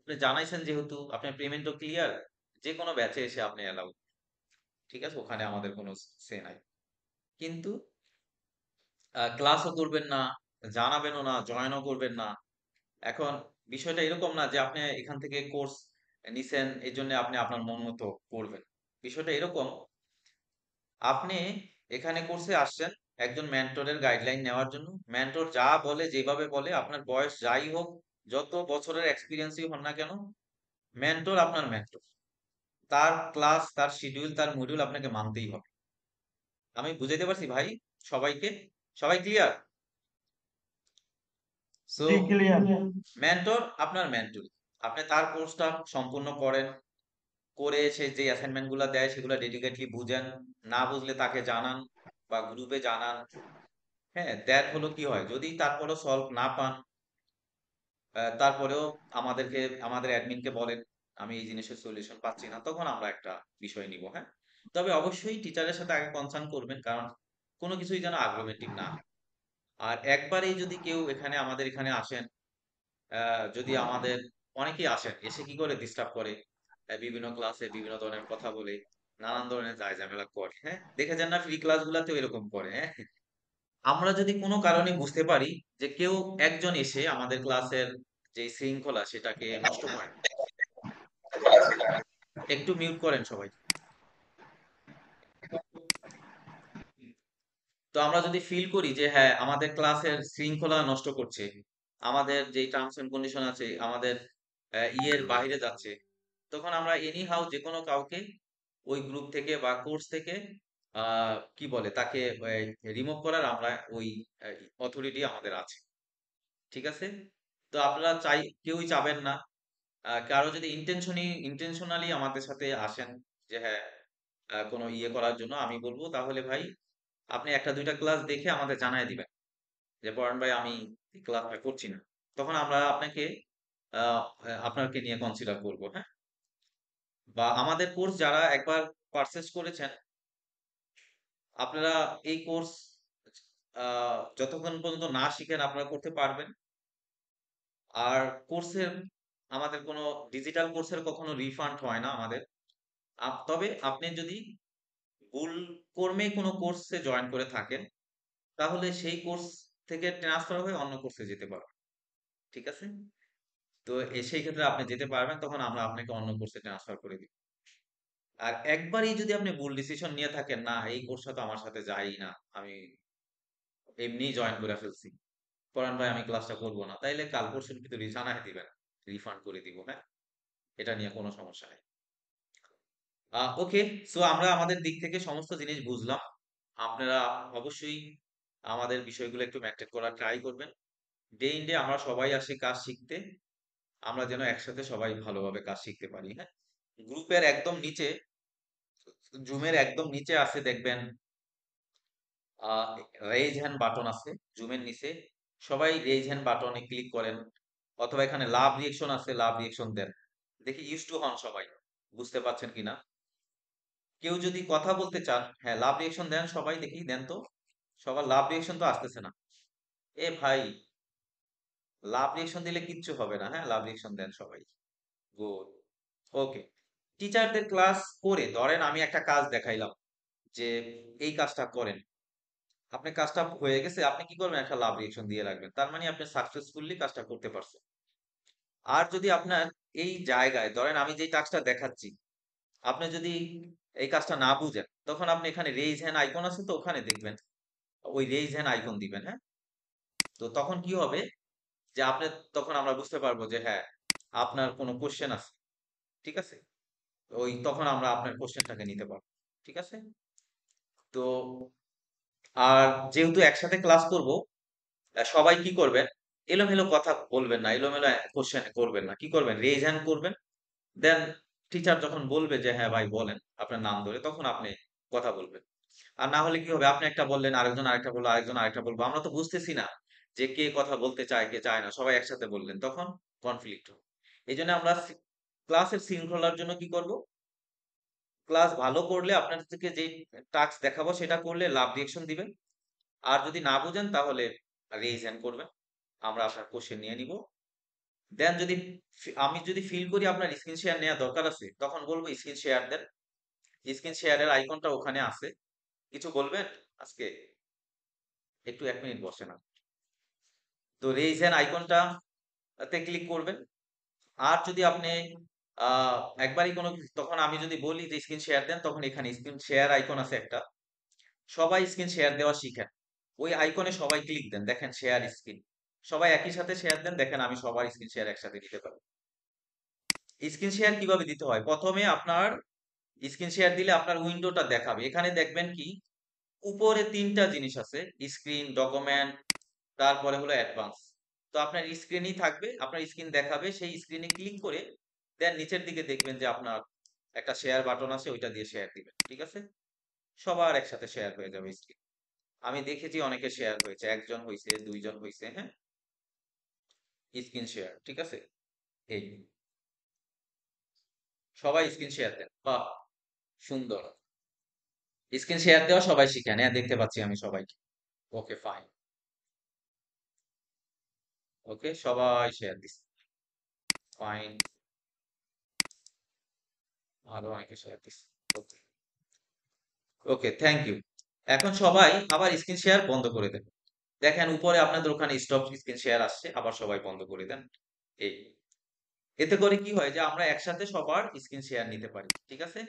আপনি জানাইছেন যেহেতু আপনার পেমেন্টও ক্লিয়ার, যে কোনো ব্যাচে এসে আপনি অ্যালাউ, ঠিক আছে, ওখানে আমাদের কোনো সে নাই। কিন্তু ক্লাসও করবেন না, জানাবেনও না, জয়েনও করবেন না। এখন বিষয়টা এরকম না যে আপনি এখান থেকে কোর্স নিছেন এই জন্য আপনি আপনার মন মতো করবেন। বিষয়টা এরকম, আপনি এখানে কোর্সে আসছেন একজন মেন্টরের গাইডলাইন নেওয়ার জন্য। মেন্টর যা বলে, যেভাবে বলে, আপনার বয়স যাই হোক, যত বছরের এক্সপিরিয়েন্সই হন না কেন, মেন্টর আপনার মেন্টর। তার ক্লাস, তার শিডিউল, তার মডিউল আপনাকে মানতেই হবে। আমি বুঝাইতে পারছি ভাই সবাইকে? সবাই ক্লিয়ার? সো জি ক্লিয়ার। মেন্টর আপনার মেন্টর, আপনি তার কোর্সটা সম্পূর্ণ করেন, করে সে যে অ্যাসাইনমেন্ট গুলা দেয় সেগুলো ডেডিকেটলি বুঝেন, না বুঝলে তাকে জানান বা গ্রুপে জানান। হ্যাঁ, দ্যাট হলো কি হয়, যদি তারপরেও সলভ না পান, তারপরেও আমাদেরকে, আমাদের অ্যাডমিনকে বলেন আমি এই জিনিসের সলিউশন পাচ্ছি না, তখন আমরা একটা বিষয় নিব। হ্যাঁ, তবে অবশ্যই টিচারের সাথে আগে কনসার্ন করবেন, কারণ কোনো কিছুই যেন আগ্রোমেটিক না হয়। আর একবারেই যদি কেউ এখানে, আমাদের এখানে আসেন, যদি আমাদের অনেকেই আসেন, এসে কি করে ডিস্টার্ব করে, বিভিন্ন ক্লাসে বিভিন্ন ধরনের কথা বলে, নানান ধরনের যায় ঝামেলা করে। হ্যাঁ, দেখে যান না ফ্রি ক্লাস গুলাতেও এরকম করে। হ্যাঁ, আমরা যদি কোনো কারণে বুঝতে পারি যে কেউ একজন এসে আমাদের ক্লাসের যে শৃঙ্খলা সেটাকে নষ্ট করে, একটু মিউট করেন সবাই। তো আমরা যদি ফিল করি যে হ্যাঁ, আমাদের ক্লাসের শৃঙ্খলা নষ্ট করছে, আমাদের যে টার্মস এন্ড কন্ডিশন আছে, আমাদের ইয়ের বাইরে যাচ্ছে, তখন আমরা এনি হাউ যে কোনো কাউকে ওই গ্রুপ থেকে বা কোর্স থেকে কি বলে তাকে রিমুভ করার আমরা ওই অথরিটি আমাদের আছে। ঠিক আছে? তো আপনারা কেউই চাবেন না, কারো যদি ইন্টেনশনালি আমাদের সাথে আসেন যে হ্যাঁ, কোনো ইয়ে করার জন্য, আমি বলবো তাহলে ভাই আপনি একটা দুইটা ক্লাস দেখে আমাদের জানায় দিবেন যে পরান ভাই আমি ক্লাসটা করছি না, তখন আমরা আপনাকে আপনাকে নিয়ে কনসিডার করবো। হ্যাঁ, বা আমাদের কোর্স যারা একবার পারচেজ করেছেন, আপনারা এই কোর্স যতক্ষণ পর্যন্ত না শিখেন আপনারা করতে পারবেন। আর কোর্সের, আমাদের কোনো ডিজিটাল কোর্সের কখনো রিফান্ড হয় না আমাদের। তবে আপনি যদি ভুল কর্মে কোনো কোর্সে জয়েন করে থাকেন, তাহলে সেই কোর্স থেকে ট্রান্সফার হয়ে অন্য কোর্সে যেতে পারবেন। ঠিক আছে? তো সেই ক্ষেত্রে আপনি যেতে পারবেন, তখন আমরা আপনাকে অন্য কোর্সে ট্রান্সফার করে দিব। আর একবারই যদি আপনি ভুল ডিসিশন নিয়ে থাকেন, না এই কোর্সটা তো আমার সাথে যাই না, আমি এমনিই জয়েন করে ফেলছি, পরান ভাই আমি ক্লাসটা করবো না, তাইলে কাল পরশুর ভিতরে জানাই দিবেন, রিফান্ড করে দিব। হ্যাঁ, এটা নিয়ে কোনো সমস্যা নেই। ওকে, সো আমরা আমাদের দিক থেকে সমস্ত জিনিস বুঝলাম। আপনারা অবশ্যই আমাদের বিষয়গুলো একটু মেনটেন করার ট্রাই করবেন। ডে ইন ডে আমরা সবাই আসি কাজ শিখতে, আমরা যেন একসাথে সবাই ভালোভাবে কাজ শিখতে পারি। হ্যাঁ, গ্রুপের একদম নিচে, জুমের একদম নিচে আছে দেখবেন রেইজ হ্যান্ড বাটন আছে, জুমের নিচে, সবাই রেইজ হ্যান্ড বাটনে ক্লিক করেন, অথবা এখানে লাভ রিয়েকশন আছে, লাভ রিয়েকশন দেন। দেখি ইউজ টু হন সবাই, বুঝতে পারছেন কিনা। কেউ যদি কথা বলতে চান, হ্যাঁ লাভ রিয়েকশন দেন সবাই, দেখি দেন তো। সবার লাভ রিয়েকশন তো আসতেছে না। এ ভাই, লাভ রিয়েকশন দিলে কিচ্ছু হবে না। হ্যাঁ, লাভ রিয়েকশন দেন সবাই। গুড। ওকে, টিচারদের ক্লাস করে ধরেন আমি একটা কাজ দেখাইলাম যে এই কাজটা করেন, আপনি কাজটা হয়ে গেছে, আপনি কি করবেন, একটা লাভ রিয়েকশন দিয়ে রাখবেন, তার মানে আপনি সাকসেসফুলি কাজটা করতে পারছেন। আর যদি আপনার এই জায়গায় ধরেন আমি যে টাস্কটা দেখাচ্ছি, আপনি যদি এই কাজটা না বুঝেন, তখন আপনি এখানে রেইজ হ্যান্ড আইকন আছে তো, ওখানে দেখবেন, ওই রেইজ হ্যান্ড আইকন দিবেন। হ্যাঁ, তো তখন কি হবে যে আপনি, তখন আমরা বুঝতে পারবো যে হ্যাঁ, আপনার কোনো কোশ্চেন আছে। ঠিক আছে, ওই তখন আমরা আপনার কোশ্চেনটাকে নিতে পারবো। ঠিক আছে? তো আর যেহেতু একসাথে ক্লাস করব, সবাই কি করবেন, এলোমেলো কথা বলবেন না, এলোমেলো কোশ্চেন করবেন না, কি করবেন, রেজ হ্যান্ড করবেন। দেন টিচার যখন বলবে যে হ্যাঁ ভাই বলেন আপনার নাম ধরে, তখন আপনি কথা বলবেন। আর না হলে কি হবে, আপনি একটা বললেন, আরেকজন আরেকটা বললো, আরেকজন আরেকটা বলবো, আমরা তো বুঝতেছি না যে কে কথা বলতে চায় কে চায় না, সবাই একসাথে বললেন, তখন কনফ্লিক্ট হবে। এই জন্য আমরা ক্লাসের শৃঙ্খলার জন্য কি করব, ক্লাস ভালো করলে আপনার থেকে যে টাস্ক দেখাবো সেটা করলে লাভ রিয়েকশন দিবেন। আর যদি না বুঝেন তাহলে রেইজ হ্যান্ড করবেন, আমরা আপনার কোশ্চেন নিয়ে নিব। দেন যদি আমি যদি ফিল করি আপনার স্ক্রিন শেয়ার নেওয়া দরকার আছে, তখন বলবো স্ক্রিন শেয়ার দেন। স্ক্রিন শেয়ারের আইকনটা ওখানে আছে। কিছু বলবেন আজকে? একটু 1 মিনিট বসে না। তো রেইজ হ্যান্ড আইকনটা তে ক্লিক করবেন। আর যদি আপনি আহ একবারই কোনো তখন আমি যদি বলি যে স্ক্রিন শেয়ার দেন, তখন এখানে স্ক্রিন শেয়ার আইকন আছে একটা, সবাই স্ক্রিন শেয়ার দেওয়া শিখেন। ওই আইকনে সবাই ক্লিক দেন, দেখেন শেয়ার স্ক্রিন, সবাই একই সাথে শেয়ার দেন, দেখেন আমি সবার স্ক্রিন শেয়ার একসাথে দিতে পারি। স্ক্রিন শেয়ার কিভাবে দিতে হয়, প্রথমে আপনার স্ক্রিন শেয়ার দিলে আপনার উইন্ডোটা দেখাবে, এখানে দেখবেন কি উপরে 3টা জিনিস আছে, স্ক্রিন, ডকুমেন্ট, তারপরে হলো অ্যাডভান্স। তো আপনার স্ক্রিনই থাকবে, আপনার স্ক্রিন দেখাবে, সেই স্ক্রিনে ক্লিক করে দেন নিচের দিকে দেখবেন যে আপনার একটা শেয়ার বাটন আছে, ওইটা দিয়ে শেয়ার দিবেন, ঠিক আছে? সবার একসাথে শেয়ার হয়ে যাবে স্ক্রিন। আমি দেখেছি অনেকে শেয়ার হয়েছে, 1জন হয়েছে, 2জন হয়েছে, হ্যাঁ, স্ক্রিন শেয়ার, ঠিক আছে? এই সবাই স্ক্রিন শেয়ার দেন, বাহ, সুন্দর। স্ক্রিন শেয়ার দেওয়া সবাই শিখেন, হ্যাঁ দেখতে পাচ্ছি আমি সবাইকে। ওকে ফাইন, ওকে সবাই শেয়ার দিচ্ছে, ফাইন, আরো অনেকে শেয়ার দিচ্ছে। ওকে, ওকে, থ্যাংক ইউ। এখন সবাই আবার স্ক্রিন শেয়ার বন্ধ করে দেন। দেখেন উপরে আপনাদের ওখানে স্টপ স্ক্রিন শেয়ার আসছে, আবার সবাই বন্ধ করে দেন। এই এতে করে কি হয় যে আমরা একসাথে সবার স্ক্রিন শেয়ার নিতে পারি, ঠিক আছে?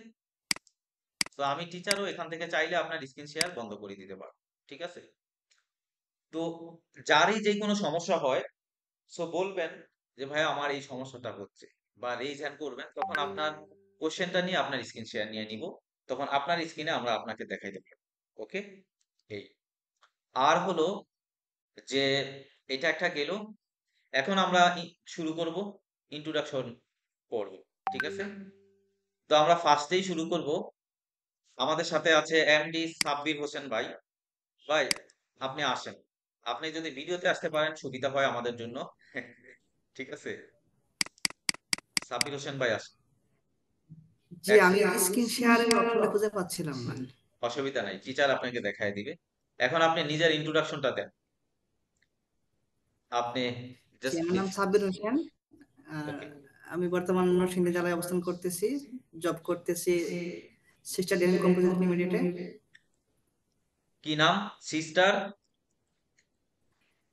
তো আমি টিচারও এখান থেকে চাইলে আপনার স্ক্রিন শেয়ার বন্ধ করে দিতে পারবো, ঠিক আছে? তো যারই যে কোনো সমস্যা হয়, সো বলবেন যে ভাই আমার এই সমস্যাটা হচ্ছে, বা রেইজ হ্যান্ড করবেন, তখন আপনার কোশ্চেনটা নিয়ে আপনার স্ক্রিন শেয়ার নিয়ে নিব, তখন আপনার স্ক্রিনে আমরা আপনাকে দেখাই দেব। ওকে, এই আর হলো যে এটা একটা গেল। এখন আমরা শুরু করব, ইন্ট্রোডাকশন পর্ব, ঠিক আছে? তো আমরা ফার্স্টেই শুরু করব। আমাদের সাথে আছে এমডি সাব্বির হোসেন ভাই। ভাই আপনি আসেন, আপনি যদি ভিডিওতে আসতে পারেন সুবিধা হয় আমাদের জন্য। ঠিক আছে, সাব্বির হোসেন ভাই আসেন। জি, এক আমি সেকেন্ড, স্ক্রিন শেয়ারের অপশনটা খুঁজে পাচ্ছিলাম না। অসুবিধা নাই, টিচার আপনাকে দেখায় দিবে। এখন আপনি নিজের ইন্ট্রোডাকশনটা দেন, আপনি জি, জাস্ট আমার প্লিজ। নাম সাব্বির হোসেন। আহ, ওকে, আমি বর্তমান নরসিংদী জেলায় অবস্থান করতেছি। জব করতেছি সিস্টার ডেন কম্পোজিট লিমিটেডে। কি নাম? Sister?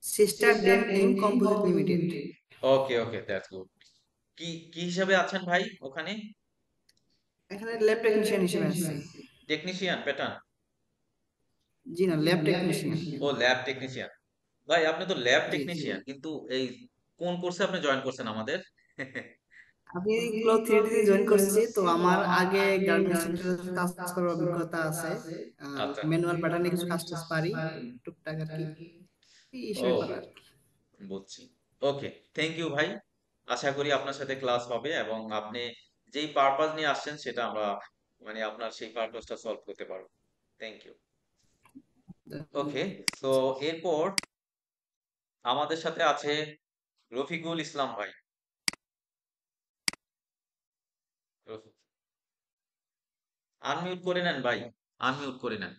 Sister denim composite limited. Okay, okay, that's good. কি কি হিসাবে আছেন ভাই ওখানে? এখানে ল্যাব টেকনিশিয়ান হিসেবে আছি। Technician pattern? জি না, ল্যাব টেকনিশিয়ান। ও ল্যাব টেকনিশিয়ান। ভাই আপনি তো ল্যাব জি জি। টেকনিশিয়ান, কিন্তু এই কোন কোর্সে আপনি জয়েন করছেন আমাদের? আমি ক্লথ 3D তে জয়েন করছি, তো আমার আগে গার্মেন্টস সেক্টরে কাজ করার অভিজ্ঞতা আছে। আচ্ছা, ম্যানুয়াল প্যাটার্নে কিছু কাজ টাজ পারি টুকটাক আর কি, এই ও হিসেবে করা আর কি। বুঝছি। ওকে, থ্যাংক ইউ ভাই। আশা করি আপনার সাথে ক্লাস হবে এবং আপনি যেই পারপাস নিয়ে আসছেন সেটা আমরা মানে আপনার সেই পারপাসটা সলভ করতে পারবো। Thank you. ওকে, তো এরপর আমাদের সাথে আছে রফিকুল ইসলাম ভাই। আনমিউট করে নেন ভাই, আনমিউট করে নেন।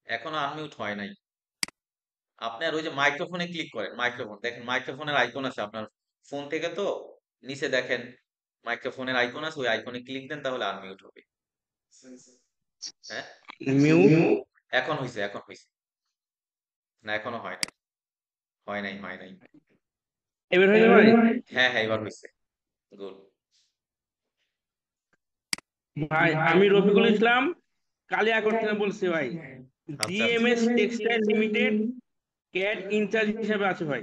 এখনো আনমিউট হয় নাই। আপনার ওই যে মাইক্রোফোনে ক্লিক করেন, মাইক্রোফোন দেখেন, মাইক্রোফোনের আইকন আছে আপনার ফোন থেকে, তো নিচে দেখেন মাইক্রোফোনের আইকন আছে, ওই আইকনে ক্লিক দেন, তাহলে আনমিউট হবে। হ্যাঁ, মিউট। এখন হইছে, এখন হইছে। না এখনো হয় নাই, হয় নাই, হয় নাই। এবার হয়েছে ভাই? হ্যাঁ, হ্যাঁ, এবার হইছে। গুড। ভাই আমি রফিকুল ইসলাম কালিয়াকৈর থেকে বলছি ভাই। আচ্ছা, আচ্ছা। GMS textile limited CAD incharge হিসেবে আছে ভাই।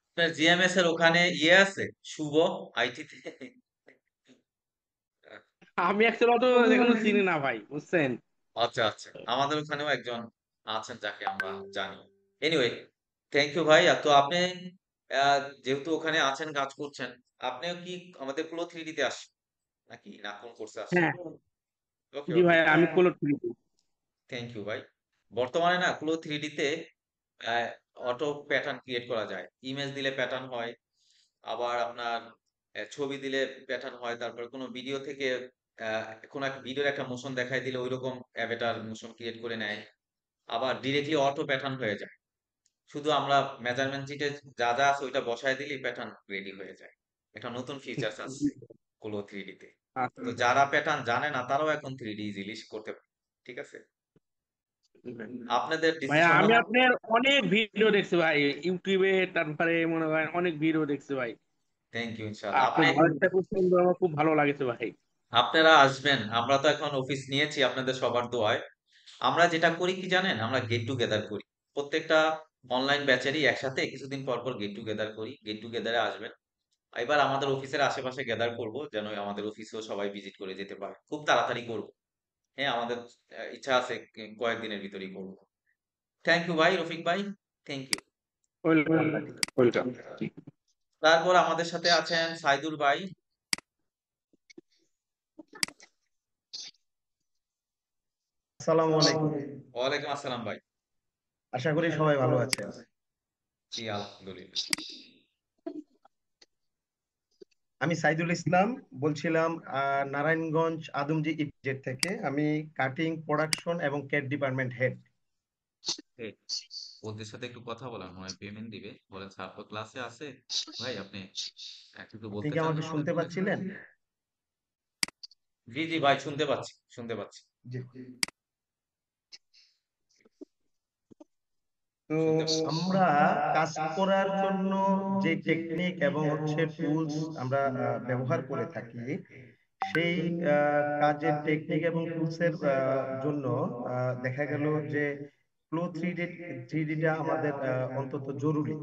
আপনার জিএমএস এর ওখানে ইয়ে আছে, শুভ, আইটিতে। আমি অ্যাকচুয়ালি অত এখনো চিনি না ভাই, বুঝছেন? আচ্ছা, আচ্ছা, আমাদের ওখানেও একজন আছেন যাকে আমরা জানি। এনিওয়ে, থ্যাংক ইউ ভাই। তো আপনি যেহেতু ওখানে আছেন কাজ করছেন, আপনিও কি আমাদের ক্লো 3D তে আসছেন নাকি না কোন কোর্সে আসছেন? হ্যাঁ, ওকে জি ওকে, ভাই, আমি কোলর ফ্রি। থ্যাংক ইউ ভাই। বর্তমানে না ক্লো 3D তে অটো প্যাটার্ন ক্রিয়েট করা যায়, ইমেজ দিলে প্যাটার্ন হয়, আবার আপনার ছবি দিলে প্যাটার্ন হয়, তারপর কোনো ভিডিও থেকে কোনো একটা ভিডিওর একটা মোশন দেখাই দিলে ওইরকম অ্যাভাটার মোশন ক্রিয়েট করে নেয়, আবার ডিরেক্টলি অটো প্যাটার্ন হয়ে যায়। শুধু আমরা মেজারমেন্ট শিটে যা যা আছে ওইটা বসায় দিলেই প্যাটার্ন রেডি হয়ে যায়। একটা নতুন ফিচার্স আসছে কোলো 3D তে। আচ্ছা তো যারা প্যাটার্ন জানে না তারাও এখন 3D ইজিলি করতে পারে। ঠিক আছে, আপনাদের ভাইয়া, ডিসিশন। আমি আপনার অনেক ভিডিও দেখছি ভাই, ইউটিউবে, তারপরে মনে করেন অনেক ভিডিও দেখছি ভাই। থ্যাংক ইউ, ইনশাআল্লাহ। আপনার ভয়েসটা খুব সুন্দর, আমার খুব ভালো লাগেছে ভাই। আপনারা আসবেন, আমরা তো এখন অফিস নিয়েছি আপনাদের সবার দোয়ায়। আমরা যেটা করি কি জানেন, আমরা গেট টুগেদার করি প্রত্যেকটা অনলাইন ব্যাচেরই একসাথে কিছুদিন পর পর গেট টুগেদার করি। গেট টুগেদারে আসবেন। এবার আমাদের অফিসের আশেপাশে গ্যাদার করব, যেন আমাদের অফিসেও সবাই ভিজিট করে যেতে পারে। খুব তাড়াতাড়ি করব। হ্যাঁ, আমাদের ইচ্ছা আছে কয়েকদিনের ভিতরেই করব। থ্যাংক ইউ ভাই, রফিক ভাই। Thank you. ওয়েলকাম ভাই, ওয়েলকাম। তারপর আমাদের সাথে আছেন সাইদুল ভাই। আসসালামু আলাইকুম। ওয়ালাইকুম আসসালাম ভাই। আশা করি সবাই ভালো আছেন। জি আলহামদুলিল্লাহ। আমি সাইদুল ইসলাম বলছিলাম, নারায়ণগঞ্জ আদমজি ইপিজেড থেকে। আমি কাটিং, প্রোডাকশন এবং কেট ডিপার্টমেন্ট হেড। এই, ওদের সাথে একটু কথা বলার মনে হয় পেমেন্ট দিবে, বলেন স্যার তো ক্লাসে আছে। ভাই আপনি একটু আপনি বলতে কি চান না আমাকে আমাদের শুনতে সঙ্গে? পাচ্ছিলেন? জি জি ভাই, শুনতে পাচ্ছি শুনতে পাচ্ছি জি। তো শুনতে পাচ্ছি। আমরা কাজ করার জন্য যে টেকনিক এবং হচ্ছে টুলস আমরা ব্যবহার করে থাকি, সেই কাজের টেকনিক এবং টুলস এর জন্য দেখা গেল যে ফ্লো থ্রি ডিটা আমাদের অন্তত জরুরি।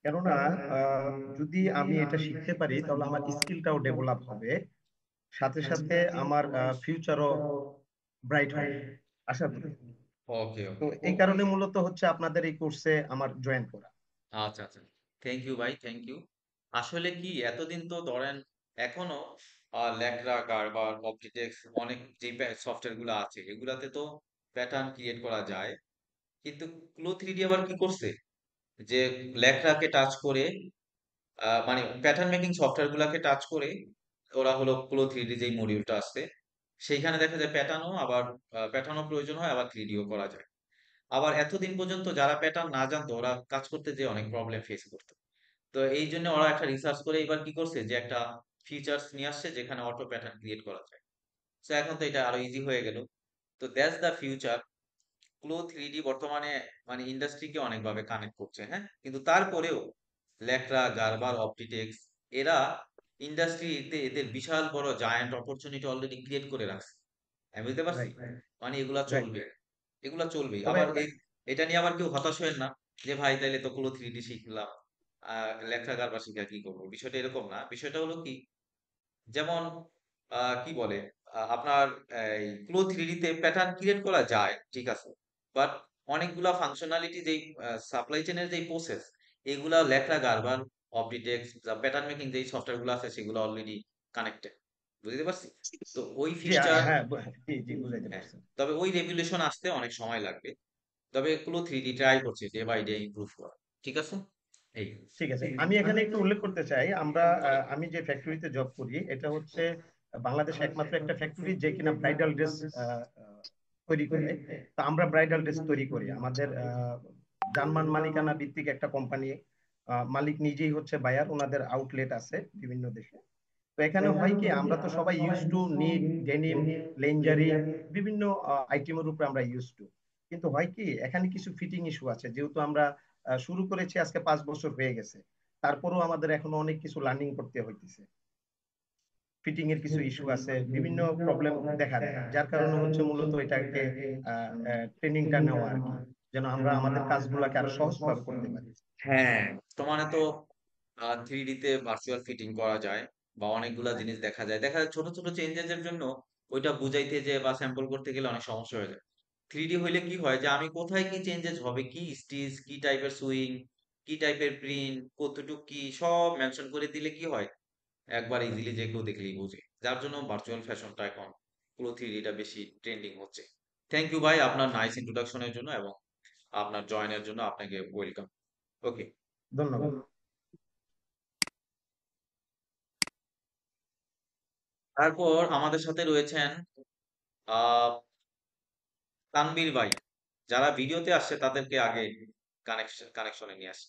কেননা আহ, যদি আমি এটা শিখতে পারি তাহলে আমার স্কিলটাও ডেভেলপ হবে, সাথে সাথে আমার ফিউচারও ব্রাইট হবে আশা করি। ওকে তো ওকে। এই কারণে মূলত হচ্ছে আপনাদের এই কোর্সে আমার জয়েন করা। আচ্ছা আচ্ছা, থ্যাংক ইউ ভাই, থ্যাংক ইউ। আসলে কি এতদিন তো ধরেন এখনো ল্যাকড়া কার্ভার অপটিটেক্স অনেক যে সফটওয়্যার গুলো আছে এগুলাতে তো প্যাটার্ন ক্রিয়েট করা যায়, কিন্তু ক্লো 3D আবার কি করছে যে ল্যাকড়াকে টাচ করে মানে প্যাটার্ন মেকিং সফটওয়্যার গুলাকে টাচ করে ওরা হলো ক্লো 3D যেই মডিউলটা আছে সেইখানে দেখা যায় প্যাটার্নও আবার প্যাটার্নও প্রয়োজন হয়, আবার 3Dও করা যায়। আবার এতদিন পর্যন্ত যারা প্যাটার্ন না জানতো ওরা কাজ করতে যে অনেক প্রবলেম ফেস করতো। তো এই জন্য ওরা একটা রিসার্চ করে এবার কি করছে যে একটা ফিচার্স নিয়ে আসছে যেখানে অটো প্যাটার্ন ক্রিয়েট করা যায়। তো এখন তো এটা আরো ইজি হয়ে গেল। তো that's the future. Chloe 3D বর্তমানে মানে ইন্ডাস্ট্রিকে অনেকভাবে কানেক্ট করছে, হ্যাঁ, কিন্তু তারপরেও ল্যাকড়া গার্বার অপটিটেক্স এরা ইন্ডাস্ট্রিতে এদের বিশাল বড় জায়ান্ট অপরচুনিটি অলরেডি ক্রিয়েট করে রাখছে। আমি বুঝতে পারছি, রাইট, মানে এগুলা রাইট। চলবে, এগুলা চলবেই। তবে আবার এটা নিয়ে আবার কেউ হতাশ হয়েন না যে ভাই তাইলে তো পুরো 3D শিখলাম, লেখাগার বা শিখা কি করবো, বিষয়টা এরকম না। বিষয়টা হলো কি, যেমন কি বলে আপনার এই ক্লো 3D তে প্যাটার্ন ক্রিয়েট করা যায় ঠিক আছে, বাট অনেকগুলা ফাংশনালিটি যেই সাপ্লাই চেনের যেই প্রসেস এগুলা লেখাগার বা অবজেক্ট প্যাটার্ন মেকিং যেই সফটওয়্যার গুলো আছে সেগুলো অলরেডি কানেক্টেড, বুঝতে পারছি। তো ওই জি, ফিউচার, হ্যাঁ, জি জি, বুঝাইতে হ্যাঁ, পারছেন। তবে ওই রেভলিউশন আসতে অনেক সময় লাগবে। তবে এগুলো 3D ট্রাই করছে ডে বাই ডে ইমপ্রুভ করা। ঠিক আছে, এই ঠিক আছে, আমি এখানে একটু উল্লেখ করতে চাই, আমি যে ফ্যাক্টরিতে জব করি এটা হচ্ছে বাংলাদেশে একমাত্র একটা ফ্যাক্টরি যে কিনা ব্রাইডাল ড্রেস তৈরি করে। তো আমরা ব্রাইডাল ড্রেস তৈরি করি। আমাদের জার্মান মালিকানা ভিত্তিক একটা কোম্পানি, মালিক নিজেই হচ্ছে বায়ার, ওনাদের আউটলেট আছে বিভিন্ন দেশে। তো এখানে হয় কি, আমরা তো সবাই ইউজ টু নিড ডেনিম, লেঞ্জারি, বিভিন্ন আইটেমের উপরে আমরা ইউজ টু। কিন্তু হয় কি, এখানে কিছু ফিটিং ইস্যু আছে। যেহেতু আমরা শুরু করেছি আজকে 5 বছর হয়ে গেছে, তারপরেও আমাদের এখনো অনেক কিছু লার্নিং করতে হইতেছে। ফিটিং এর কিছু ইস্যু আছে, বিভিন্ন প্রবলেম দেখা দেয়, যার কারণে হচ্ছে মূলত এটাকে ট্রেনিংটা নেওয়া আর কি, যেন আমরা আমাদের কাজগুলোকে আরো সহজভাবে করতে পারি। হ্যাঁ, বর্তমানে তো 3D তে ভার্চুয়াল ফিটিং করা যায় বা অনেকগুলা জিনিস দেখা যায় ছোট ছোট চেঞ্জেস এর জন্য ওইটা বুঝাইতে যে বা স্যাম্পল করতে গেলে অনেক সমস্যা হয়ে যায়। 3D হইলে কি হয় যে আমি কোথায় কি চেঞ্জেস হবে, কি স্টিচ কি টাইপের সুইং কি টাইপের প্রিন্ট, কতটুক কি, সব মেনশন করে দিলে কি হয়, একবার ইজিলি যে কেউ দেখলেই বুঝে। যার জন্য ভার্চুয়াল ফ্যাশনটা এখন পুরো থ্রিডিটা বেশি ট্রেন্ডিং হচ্ছে। থ্যাংক ইউ ভাই আপনার নাইস ইন্ট্রোডাকশনের জন্য এবং আপনার জয়েনের জন্য আপনাকে ওয়েলকাম। ওকে, ধন্যবাদ। তারপর আমাদের সাথে রয়েছেন আহ তানবীর ভাই। যারা ভিডিওতে আসছে তাদেরকে আগে কানেকশনে নিয়ে আসি।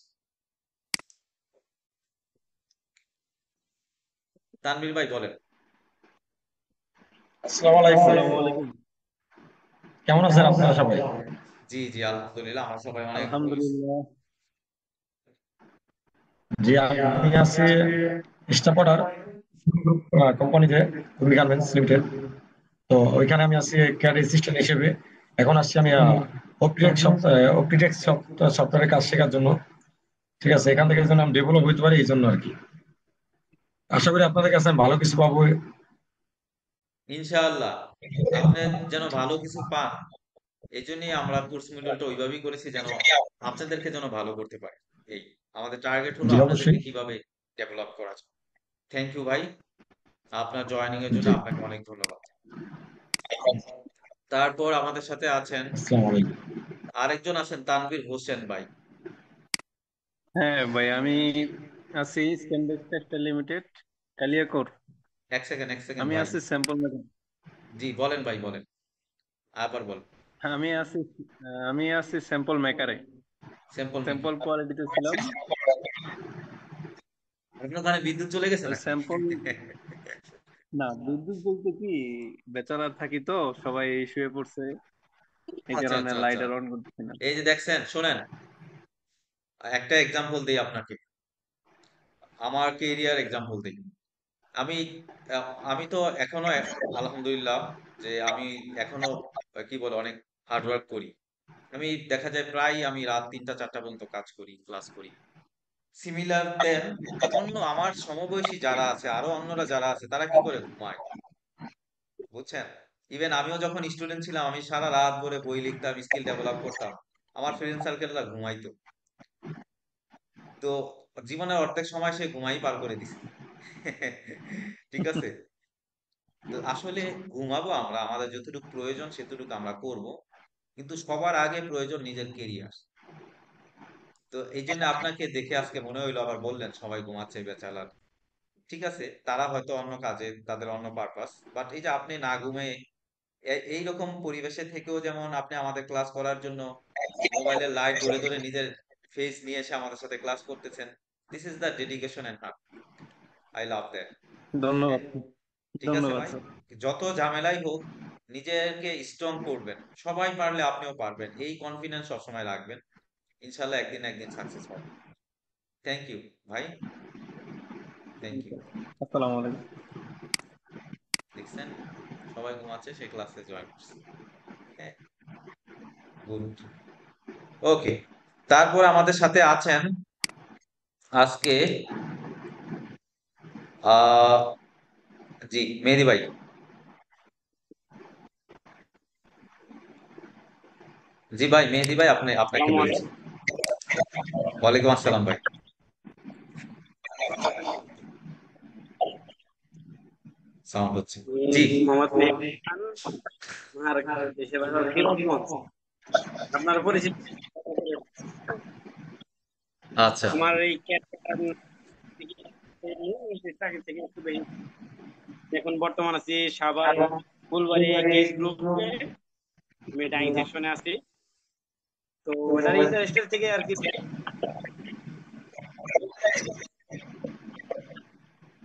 তানবীর ভাই বলেন। আসসালামু আলাইকুম। আসসালামু আলাইকুম। কেমন আছেন আপনারা সবাই? জি জি, আলহামদুলিল্লাহ আমরা সবাই অনেক ভালো আছি। আলহামদুলিল্লাহ। জি, আমি আছি স্টাফ অর্ডার কোম্পানিতে, রুবি গার্মেন্টস লিমিটেড। তো ওইখানে আমি আছি ক্যাড অ্যাসিস্ট্যান্ট হিসেবে। এখন আসছি আমি অপটিটেক্স সফটওয়্যারের কাজ শেখার জন্য। ঠিক আছে, এখান থেকে যেন আমি ডেভেলপ হইতে পারি এই জন্য আর কি। আশা করি আপনাদের কাছে আমি ভালো কিছু পাবো। ইনশাআল্লাহ আপনি যেন ভালো কিছু পান, এই জন্যই আমরা কোর্স মডিউলটা ওইভাবেই করেছি যেন আপনাদেরকে যেন ভালো করতে পারে। এই আমাদের টার্গেট হলো জি অবশ্যই। আপনাদেরকে কিভাবে ডেভেলপ করা যায়। থ্যাংক ইউ ভাই, আপনার জয়েনিং এর জন্য জি, আপনাকে অনেক ধন্যবাদ। তারপর আমাদের সাথে আছেন আসসালামু আলাইকুম। আরেকজন আছেন তানভীর হোসেন ভাই। হ্যাঁ ভাই, আমি আছি স্ট্যান্ডার্ড টেক্সটাইল লিমিটেড, কালিয়াকৈর। এক সেকেন্ড আমি ভাই। আছি স্যাম্পল মেকার। জি বলেন ভাই বলেন, আবার বলেন। আমি আছি আমি আছি স্যাম্পল মেকারে, স্যাম্পল মেকিং। স্যাম্পল কোয়ালিটিতে ছিলাম। আপনার ওখানে বিদ্যুৎ চলে গেছে ওই নাকি? স্যাম্পল, না বিদ্যুৎ বলতে কি, বেচারার থাকি তো সবাই শুয়ে পড়ছে, এই আচ্ছা কারণে আচ্ছা আচ্ছা, লাইটার অন করতেছি না। এই যে দেখছেন, শোনেন একটা এক্সাম্পল দিই আপনাকে, আমার কেরিয়ার এক্সাম্পল দিই। আমি আমি তো এখনো আলহামদুলিল্লাহ যে আমি এখনো কি বলে অনেক হার্ড ওয়ার্ক করি। আমি দেখা যায় প্রায় আমি রাত 3টা 4টা পর্যন্ত কাজ করি, ক্লাস করি। সিমিলার দেন অন্য আমার সমবয়সী যারা আছে, আরো অন্যরা যারা আছে, তারা কি করে ঘুমায়, বুঝছেন? ইভেন আমিও যখন স্টুডেন্ট ছিলাম আমি সারা রাত ভরে বই লিখতাম, স্কিল ডেভেলপ করতাম, আমার ফ্রেন্ড সার্কেলরা ঘুমাইতো। তো জীবনের অর্ধেক সময় সে ঘুমাই পার করে দিছে। ঠিক আছে, তো আসলে ঘুমাবো আমরা, আমাদের যতটুকু প্রয়োজন সেতটুকু আমরা করব, কিন্তু সবার আগে প্রয়োজন নিজের কেরিয়ার। তো এই জন্য আপনাকে দেখে আজকে মনে হইলো, আবার বললেন সবাই ঘুমাচ্ছে বেচালার, ঠিক আছে তারা হয়তো অন্য কাজে, তাদের অন্য পারপাস, বাট এই যে আপনি না ঘুমিয়ে এইরকম পরিবেশে থেকেও যেমন আপনি আমাদের ক্লাস করার জন্য মোবাইলের লাইট ধরে ধরে নিজের ফেস নিয়ে এসে আমাদের সাথে ক্লাস করতেছেন, this is the dedication and heart. I love that. ধন্যবাদ, ঠিক আছে ধন্যবাদ ভাই, স্যার। যত ঝামেলাই হোক নিজেকে স্ট্রং করবেন, সবাই পারলে আপনিও পারবেন, এই কনফিডেন্স সবসময় রাখবেন। ইনশাল্লাহ একদিন না একদিন সাকসেস হবে। থ্যাংক ইউ ভাই, থ্যাংক ইউ। আসসালামু আলাইকুম। দেখছেন সবাই ঘুমাচ্ছে, সে ক্লাসে জয়েন করছে। হ্যাঁ, গুড। ওকে, তারপর আমাদের সাথে আছেন আজকে আহ জি মেহেদি ভাই। জি ভাই মেহেদি ভাই, আপনাকে আসসালামু বলছি। আলাইকুম। ওয়ালাইকুম আসসালাম ভাই। সাউন্ড হচ্ছে। জি মোহাম্মদ মেহেদী খান, আমার দেশের বাসা হবিগঞ্জ। আপনার পরিচিত? আচ্ছা আমার এই চাকরি থেকে একটু বেশি। এখন বর্তমান আছি সাভার ফুলবাড়ি কেস গ্রুপে, আমি ডাইং সেকশনে আছি। তো ওটার ইন্টারেস্টের থেকে আর কি।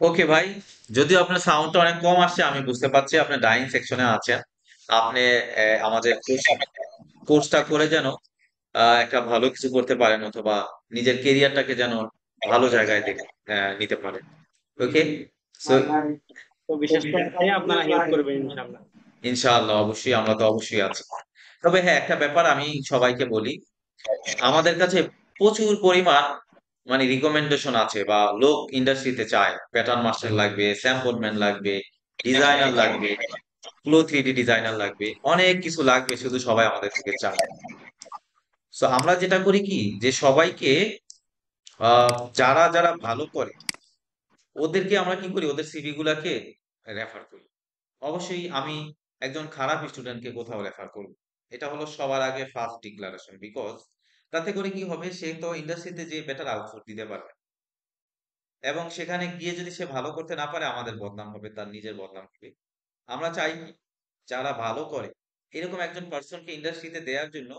ওকে ভাই, যদিও আপনার সাউন্ডটা অনেক কম আসছে, আমি বুঝতে পারছি আপনি ডাইং সেকশনে আছেন। আপনি আমাদের কোর্সটা করে যেন একটা ভালো কিছু করতে পারেন, অথবা নিজের কেরিয়ারটাকে যেন ভালো জায়গায় নিতে পারেন। ওকে, সো তো বিশেষ করে আপনারা হেল্প করবেন ইনশাআল্লাহ। ইনশাআল্লাহ অবশ্যই, আমরা তো অবশ্যই আছি। তবে হ্যাঁ, একটা ব্যাপার আমি সবাইকে বলি, আমাদের কাছে প্রচুর পরিমাণ মানে রিকমেন্ডেশন আছে, বা লোক ইন্ডাস্ট্রিতে চায় প্যাটার্ন মাস্টার লাগবে, স্যাম্পল ম্যান লাগবে, ডিজাইনার লাগবে, ফ্লো 3D ডিজাইনার লাগবে, অনেক কিছু লাগবে, শুধু সবাই আমাদের থেকে চায়। সো আমরা যেটা করি কি, যে সবাইকে যারা যারা ভালো করে ওদেরকে আমরা কি করি, ওদের সিভি গুলাকে রেফার করি। অবশ্যই আমি একজন খারাপ স্টুডেন্টকে কোথাও রেফার করব, এটা হলো সবার আগে ফার্স্ট ডিক্লারেশন। বিকজ তাতে করে কি হবে, সে তো ইন্ডাস্ট্রিতে যে বেটার আউটপুট দিতে পারবে, এবং সেখানে গিয়ে যদি সে ভালো করতে না পারে আমাদের বদনাম হবে, তার নিজের বদনাম হবে। আমরা চাই কি, যারা ভালো করে এরকম একজন পার্সনকে ইন্ডাস্ট্রিতে দেওয়ার জন্য,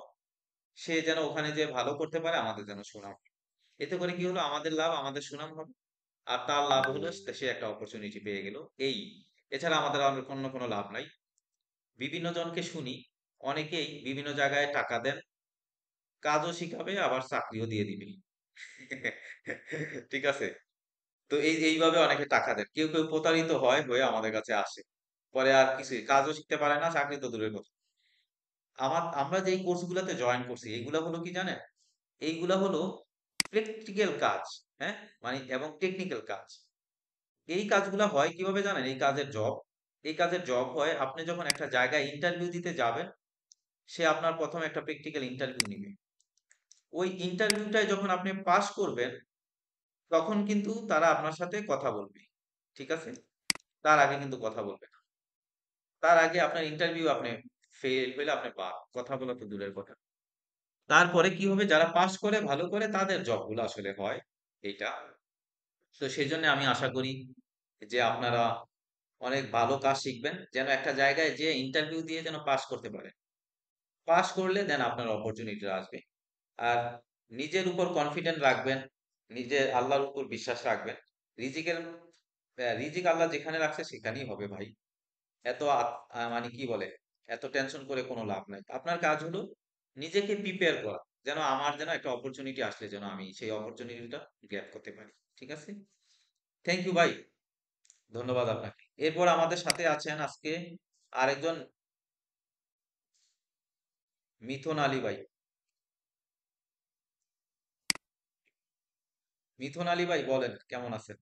সে যেন ওখানে যে ভালো করতে পারে, আমাদের যেন সুনাম হয়। এতে করে কি হলো, আমাদের লাভ, আমাদের সুনাম হবে, আর তার লাভ হলো সে একটা অপরচুনিটি পেয়ে গেল। এই, এছাড়া আমাদের আর অন্য কোনো লাভ নাই। বিভিন্ন জনকে শুনি, অনেকেই বিভিন্ন জায়গায় টাকা দেন, কাজও শিখাবে আবার চাকরিও দিয়ে দিবে। ঠিক আছে? তো এইভাবে অনেকে টাকা দেন, কেউ কেউ প্রতারিত হয়, হয়ে আমাদের কাছে আসে, পরে আর কিছুই কাজও শিখতে পারে না, চাকরি তো দূরের কথা। আমরা যে কোর্স গুলাতে জয়েন করছি, এইগুলা হলো কি জানেন, এইগুলা হলো প্র্যাকটিক্যাল কাজ। হ্যাঁ, মানে এবং টেকনিক্যাল কাজ। এই কাজগুলা হয় কিভাবে জানেন, এই কাজের জব হয়, আপনি যখন একটা জায়গায় ইন্টারভিউ দিতে যাবেন, সে আপনার প্রথমে একটা প্র্যাকটিক্যাল ইন্টারভিউ নিবে। ওই ইন্টারভিউটায় যখন আপনি পাস করবেন, তখন কিন্তু তারা আপনার সাথে কথা বলবে। ঠিক আছে? তার আগে কিন্তু কথা বলবে না। তার আগে আপনার ইন্টারভিউ, আপনি ফেল হইলে আপনি বাদ, কথা বলা তো দূরের কথা। তারপরে কি হবে, যারা পাস করে ভালো করে তাদের জবগুলো আসলে হয় এইটা। তো সেই জন্য আমি আশা করি যে আপনারা অনেক ভালো কাজ শিখবেন, যেন একটা জায়গায় যে ইন্টারভিউ দিয়ে যেন পাস করতে পারে। পাস করলে দেন আপনার অপরচুনিটি আসবে। আর নিজের উপর কনফিডেন্ট রাখবেন, নিজের আল্লাহর উপর বিশ্বাস রাখবেন। রিজিকের রিজিক আল্লাহ যেখানে রাখছে সেখানেই হবে ভাই। এত মানে কি বলে, এত টেনশন করে কোনো লাভ নাই। আপনার কাজ হলো নিজেকে প্রিপেয়ার করা, যেন আমার যেন একটা অপরচুনিটি আসলে যেন আমি সেই অপরচুনিটিটা গ্র্যাব করতে পারি। ঠিক আছে? থ্যাংক ইউ ভাই, ধন্যবাদ আপনাকে। এরপর আমাদের সাথে আছেন আজকে আরেকজন, মিথুন আলী ভাই। মিথুন আলী ভাই বলেন, কেমন আছেন?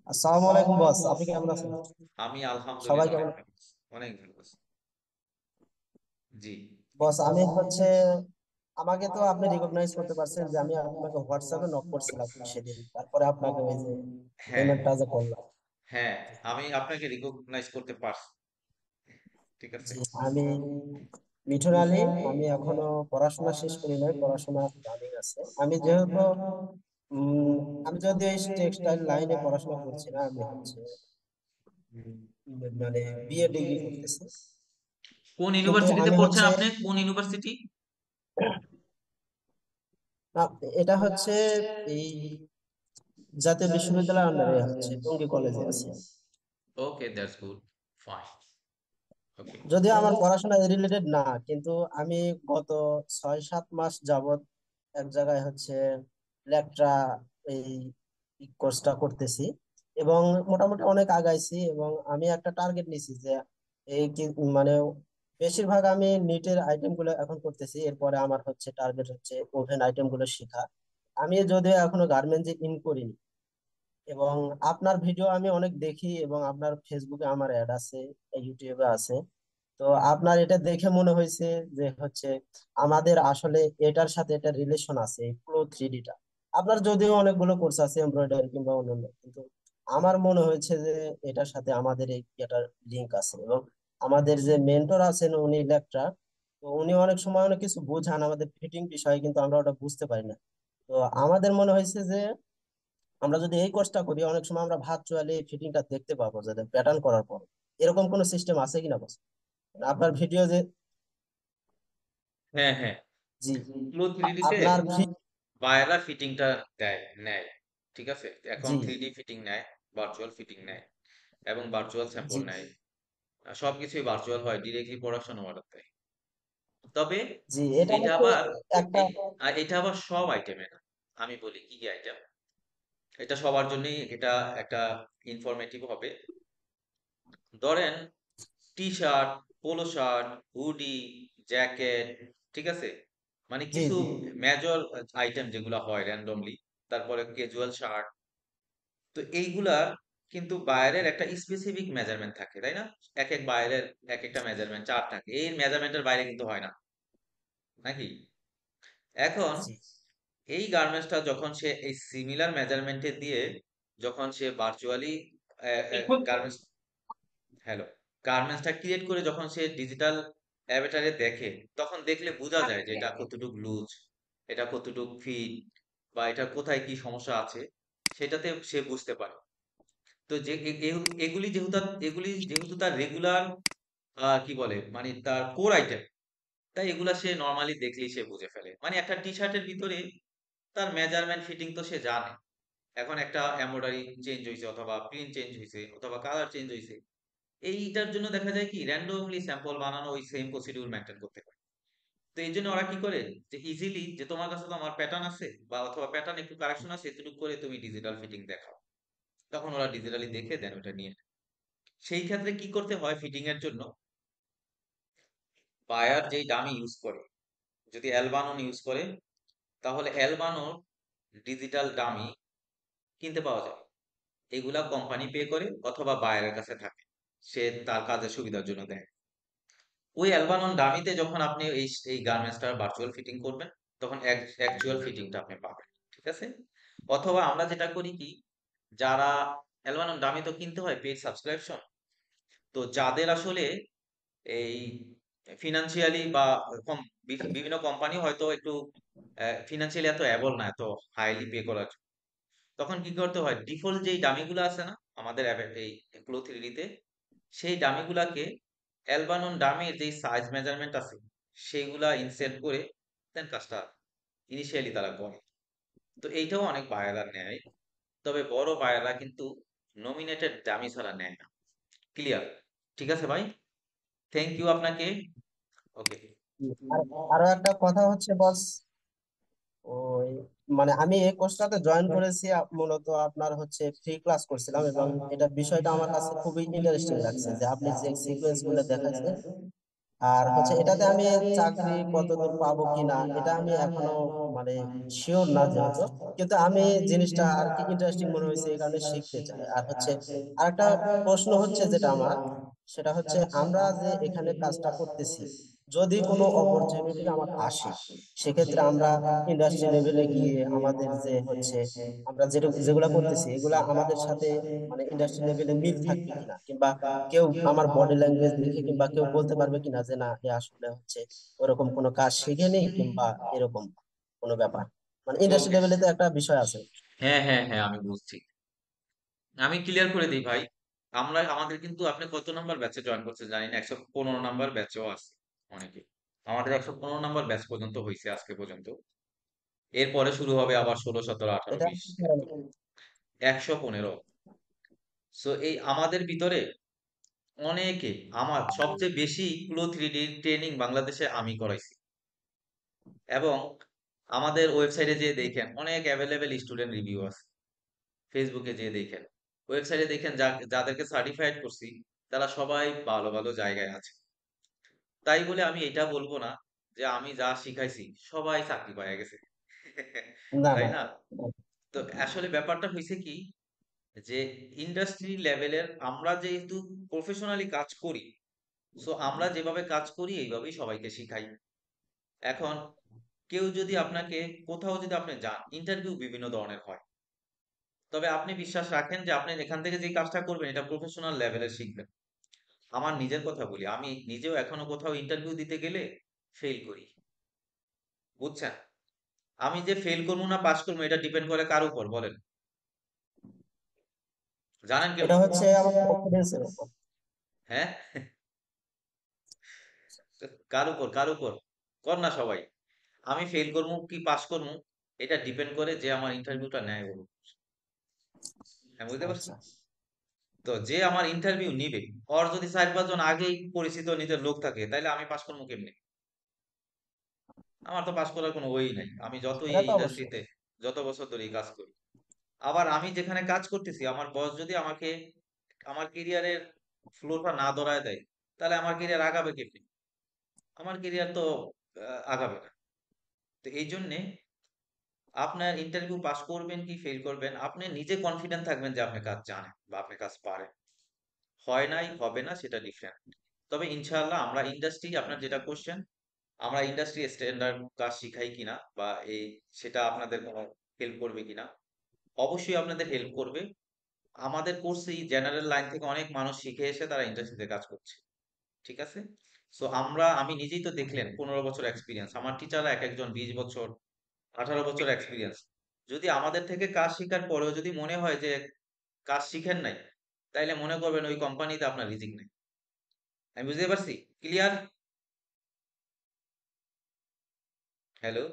আসসালামু আলাইকুম বস, আপনি কেমন আছেন? আমি সবাই আলহামদুলিল্লাহ কেমন? অনেক ভালো আছি, অনেক ভালো আছি। জি। বস আমি আমাকে তো আপনি রিকগনাইজ করতে পারছেন যে আমি আপনাকে হোয়াটসঅ্যাপে নক করছিলাম সেদিন, তারপরে আপনাকে ওই যে হ্যাঁ, পেমেন্টটা যে করলাম। হ্যাঁ, আমি আপনাকে রিকগনাইজ করতে পারছি। ঠিক আছে? জি, আমি মিঠুন আলী। আমি এখনো পড়াশোনা শেষ করি নাই, পড়াশোনা রানিং আছে। উম আমি যদিও টেক্সটাইল লাইনে পড়াশোনা করছি না, আমি মানে বিএ ডিগ্রি করতেছি। কোন কিন্তু ইউনিভার্সিটিতে আমি পড়ছেন আপনি, কোন ইউনিভার্সিটি? আহ, এটা এই জাতীয় বিশ্ববিদ্যালয়ের আন্ডারে টঙ্গী কলেজে আছি। ওকে, দ্যাটস গুড, ফাইন। ওকে। যদিও আমার পড়াশোনা রিলেটেড না, কিন্তু আমি গত 6-7 মাস যাবত এক জায়গায় লেকটা এই কোর্সটা করতেছি এবং মোটামুটি অনেক আগাইছি। এবং আমি একটা টার্গেট নিছি যে মানে বেশিরভাগ আমি নিটের আইটেম গুলো এখন করতেছি। এরপরে আমার টার্গেট ওভেন আইটেম গুলো শেখা। আমি যদিও এখনো গার্মেন্টসে ইন করিনি। এবং আপনার ভিডিও আমি অনেক দেখি এবং আপনার ফেসবুকে আমার অ্যাড আছে, ইউটিউবে আছে। তো আপনার এটা দেখে মনে হয়েছে যে আমাদের আসলে এটার সাথে একটা রিলেশন আছে, এই প্রো 3D টা। আপনার যদিও অনেকগুলো কোর্স আছে এমব্রয়ডারি কিংবা অন্যান্য, কিন্তু আমার মনে হয়েছে যে এটার সাথে আমাদের এই এটার লিঙ্ক আছে। এবং আমাদের যে মেন্টর আছেন উনি লেকচার, তো উনি অনেক সময় অনেক কিছু বোঝান আমাদের ফিটিং বিষয়, কিন্তু আমরা ওটা বুঝতে পারি না। তো আমাদের মনে হয়েছে যে আমরা যদি এই কোর্সটা করি, অনেক সময় আমরা ভার্চুয়ালি ফিটিংটা দেখতে পাবো, যাতে প্যাটার্ন করার পর। এরকম কোনো সিস্টেম আছে কিনা বস? আপনার ভিডিও যে হ্যাঁ, হ্যাঁ, জি, ফ্লো 3D তে আপনার বায়াররা ফিটিংটা নেয়। ঠিক আছে? এখন জি 3D ফিটিং নেয়, ভার্চুয়াল ফিটিং নেয়, এবং ভার্চুয়াল স্যাম্পল জি নেয়। সবকিছুই ভার্চুয়াল হয়, ডিরেক্টলি প্রোডাকশন অর্ডার দেয়। তবে জি, এটা এটা আবার একটা এটা আবার সব আইটেমে না। আমি বলি কি কি আইটেম, এটা সবার জন্যই এটা একটা ইনফরমেটিভ হবে। ধরেন T shirt, polo shirt, hoodie, jacket, ঠিক আছে, মানে জি কিছু জি মেজর আইটেম যেগুলো হয় র্যান্ডমলি, তারপরে ক্যাজুয়াল শার্ট। তো এইগুলা কিন্তু বায়ারের একটা স্পেসিফিক মেজারমেন্ট থাকে, তাই না? এক এক বায়ারের এক একটা মেজারমেন্ট চার্ট থাকে, এই মেজারমেন্টের বাইরে কিন্তু হয় না, নাকি? এখন জি এই গার্মেন্টসটা যখন সে এই সিমিলার মেজারমেন্টে দিয়ে যখন সে ভার্চুয়ালি গার্মেন্টস হ্যালো গার্মেন্টসটা ক্রিয়েট করে যখন সে ডিজিটাল অ্যাভাটারে দেখে, তখন দেখলে বোঝা যায় যে এটা কতটুকু লুজ, এটা কতটুকু ফিট, বা এটা কোথায় কি সমস্যা আছে, সেটাতে সে বুঝতে পারে। তো যে এগুলি যেহেতু তার রেগুলার কি বলে মানে তার কোর আইটেম, তাই এগুলা সে নর্মালি দেখলেই সে বুঝে ফেলে। মানে একটা টি শার্টের ভিতরে তার মেজারমেন্ট ফিটিং তো সে জানে। এখন একটা এমব্রয়ডারি চেঞ্জ হয়েছে অথবা প্রিন্ট চেঞ্জ হয়েছে অথবা কালার চেঞ্জ হয়েছে, এইটার জন্য দেখা যায় কি র্যান্ডমলি স্যাম্পল বানানো ওই সেম প্রসিডিউর মেনটেন করতে পারে। তো এই জন্য ওরা কি করে যে ইজিলি যে তোমার কাছে তো আমার প্যাটার্ন আছে বা অথবা প্যাটার্ন একটু কারেকশন আছে, এতটুকু করে তুমি ডিজিটাল ফিটিং দেখাও, তখন ওরা ডিজিটালি দেখে দেন ওটা নিয়ে নেয়। সেই ক্ষেত্রে কি করতে হয় ফিটিং এর জন্য, বায়ার যেই ডামি ইউজ করে, যদি অ্যালবানন ইউজ করে তাহলে অ্যালবানোর ডিজিটাল ডামি কিনতে পাওয়া যায়। এগুলা কোম্পানি পে করে অথবা বায়ারের কাছে থাকে, সে তার কাজের সুবিধার জন্য দেয়। ওই অ্যালবানন ডামিতে যখন আপনি এই গার্মেন্টসটার ভার্চুয়াল ফিটিং করবেন, তখন অ্যাকচুয়াল ফিটিংটা আপনি পাবেন। ঠিক আছে? অথবা আমরা যেটা করি কি, যারা অ্যালবানন ডামি তো কিনতে হয় পেইড সাবস্ক্রিপশন, তো যাদের আসলে এই ফিনান্সিয়ালি বা বিভিন্ন কোম্পানি হয়তো একটু ফিনান্সিয়ালি এত অ্যাবল না এত হাইলি পে করার জন্য, তখন কি করতে হয় ডিফল্ট যেই ডামিগুলো আছে না আমাদের এই ক্লো থ্রিডিতে, সেই ডামিগুলাকে অ্যালবানন ডামির যেই সাইজ মেজারমেন্ট আছে সেইগুলা ইনসেট করে দেন কাজটা ইনিশিয়ালি তারা করে। তো এইটাও অনেক বায়াররা নেয়, তবে বড় বায়াররা কিন্তু নমিনেটেড ডামি ছাড়া নেয় না। ক্লিয়ার? ঠিক আছে ভাই, থ্যাংক ইউ আপনাকে। ওকে। আর আরো একটা কথা হচ্ছে বস, ওই মানে আমি এই কোর্সটাতে জয়েন করেছি মূলত আপনার হচ্ছে ফ্রি ক্লাস করছিলাম, এবং এটা বিষয়টা আমার কাছে খুবই ইন্টারেস্টিং লাগছে যে আপনি যে সিকোয়েন্স গুলো দেখাচ্ছেন। আর হচ্ছে এটাতে আমি চাকরি কতদূর পাবো কিনা এটা আমি এখনো মানে শিওর না যেহেতু, কিন্তু আমি জিনিসটা আর কি ইন্টারেস্টিং মনে হয়েছে এই কারণে শিখতে চাই। আর হচ্ছে আরেকটা প্রশ্ন হচ্ছে যেটা আমার, সেটা হচ্ছে আমরা যে এখানে কাজটা করতেছি, যদি কোনো অপরচুনিটি আমার আসে, সেক্ষেত্রে আমরা ইন্ডাস্ট্রি লেভেলে গিয়ে আমাদের যে হচ্ছে আমরা যেগুলা করতেছি এগুলা আমাদের সাথে মানে ইন্ডাস্ট্রি লেভেলে মিল থাকবে কিনা, কিংবা কেউ আমার বডি ল্যাঙ্গুয়েজ দেখে কিংবা কেউ বলতে পারবে কিনা যে না এ আসলে হচ্ছে ওরকম কোনো কাজ শিখেনি কিংবা এরকম কোনো ব্যাপার, মানে ইন্ডাস্ট্রি ওকে। লেভেলে তো একটা বিষয় আছে। হ্যাঁ হ্যাঁ হ্যাঁ, আমি বুঝছি। আমি ক্লিয়ার করে দিই ভাই, আমাদের কিন্তু আপনি কত নাম্বার ব্যাচে জয়েন করছেন জানি না, 115 নাম্বার ব্যাচেও আছে অনেকে। আমাদের 115 নাম্বার ব্যাচ পর্যন্ত হয়েছে আজকে পর্যন্ত। এরপরে শুরু হবে আবার 16, 17, 18, এটা 20, এরকম 115। সো এই আমাদের ভিতরে অনেকে, আমার সবচেয়ে বেশি ক্লো থ্রিডি ট্রেনিং বাংলাদেশে আমি করাইছি। এবং আমাদের ওয়েবসাইটে যে দেখেন অনেক অ্যাভেলেবেল স্টুডেন্ট রিভিউ আছে, ফেসবুকে যে দেখেন, ওয়েবসাইটে দেখেন যাদেরকে সার্টিফাইড করছি তারা সবাই ভালো ভালো জায়গায় আছে। তাই বলে আমি এটা বলবো না যে আমি যা শিখাইছি সবাই চাকরি পাইয়া গেছে। না তাই না। না? তো আসলে ব্যাপারটা হয়েছে কি, যে ইন্ডাস্ট্রি লেভেলের আমরা যেহেতু প্রফেশনালি কাজ করি, সো আমরা যেভাবে কাজ করি এইভাবেই সবাইকে শিখাই। এখন কেউ যদি আপনাকে কোথাও যদি আপনি যান, ইন্টারভিউ বিভিন্ন ধরনের হয়, তবে আপনি বিশ্বাস রাখেন যে আপনি এখান থেকে যে কাজটা করবেন এটা প্রফেশনাল লেভেলে শিখবেন। আমার নিজের কথা বলি, আমি নিজেও এখনো কোথাও ইন্টারভিউ দিতে গেলে ফেল করি, বুঝছেন? আমি যে ফেল করবো না পাস করবো এটা ডিপেন্ড করে কার উপর বলেন? জানেন এটা কেমন? হচ্ছে আমার কনফিডেন্সের উপর। হ্যাঁ, কার উপর কার উপর? কর না সবাই। আমি ফেল করবো কি পাস করবো এটা ডিপেন্ড করে যে আমার ইন্টারভিউটা নেয় ওর উপর। হ্যাঁ, বুঝতে পারছেন? আচ্ছা। তো যে আমার ইন্টারভিউ নিবে, ওর যদি 4-5 জন আগেই পরিচিত নিজের লোক থাকে, তাহলে আমি পাস করবো কেমনে? আমার তো পাস করার কোনো ওয়েই নাই, আমি যতই এটা এই তো অবশ্যই। ইন্ডাস্ট্রিতে যত বছর ধরে এই কাজ করি। আবার আমি যেখানে কাজ করতেছি আমার বস যদি আমাকে আমার কেরিয়ারের ফ্লোটা না ধরায় দেয়, তাহলে আমার কেরিয়ার আগাবে কেমনে? আমার কেরিয়ার তো আগাবে না। তো এই জন্যে আপনার ইন্টারভিউ পাস করবেন কি ফেল করবেন, আপনি নিজে কনফিডেন্ট থাকবেন যে আপনি কাজ জানেন বা আপনি কাজ পারেন। হয় নাই হবে না সেটা ডিফারেন্ট। তবে ইনশাআল্লাহ আমরা ইন্ডাস্ট্রি, আপনার যেটা কোশ্চেন, আমরা ইন্ডাস্ট্রি স্ট্যান্ডার্ড কাজ শিখাই কিনা বা এই সেটা আপনাদের কোনো হেল্প করবে কিনা। অবশ্যই আপনাদের হেল্প করবে। আমাদের কোর্সেই জেনারেল লাইন থেকে অনেক মানুষ শিখে এসে তারা ইন্ডাস্ট্রিতে কাজ করছে, ঠিক আছে। সো আমি নিজেই তো দেখলেন 15 বছর এক্সপিরিয়েন্স, আমার টিচাররা এক একজন 20 বছর 18 বছর এক্সপিরিয়েন্স। যদি আমাদের থেকে কাজ শেখার পরেও যদি মনে হয় যে কাজ শিখেন নাই, তাইলে মনে করবেন ওই কোম্পানিতে আপনার রিজিক নেই। আমি বুঝতে পারছি? ক্লিয়ার? হ্যালো,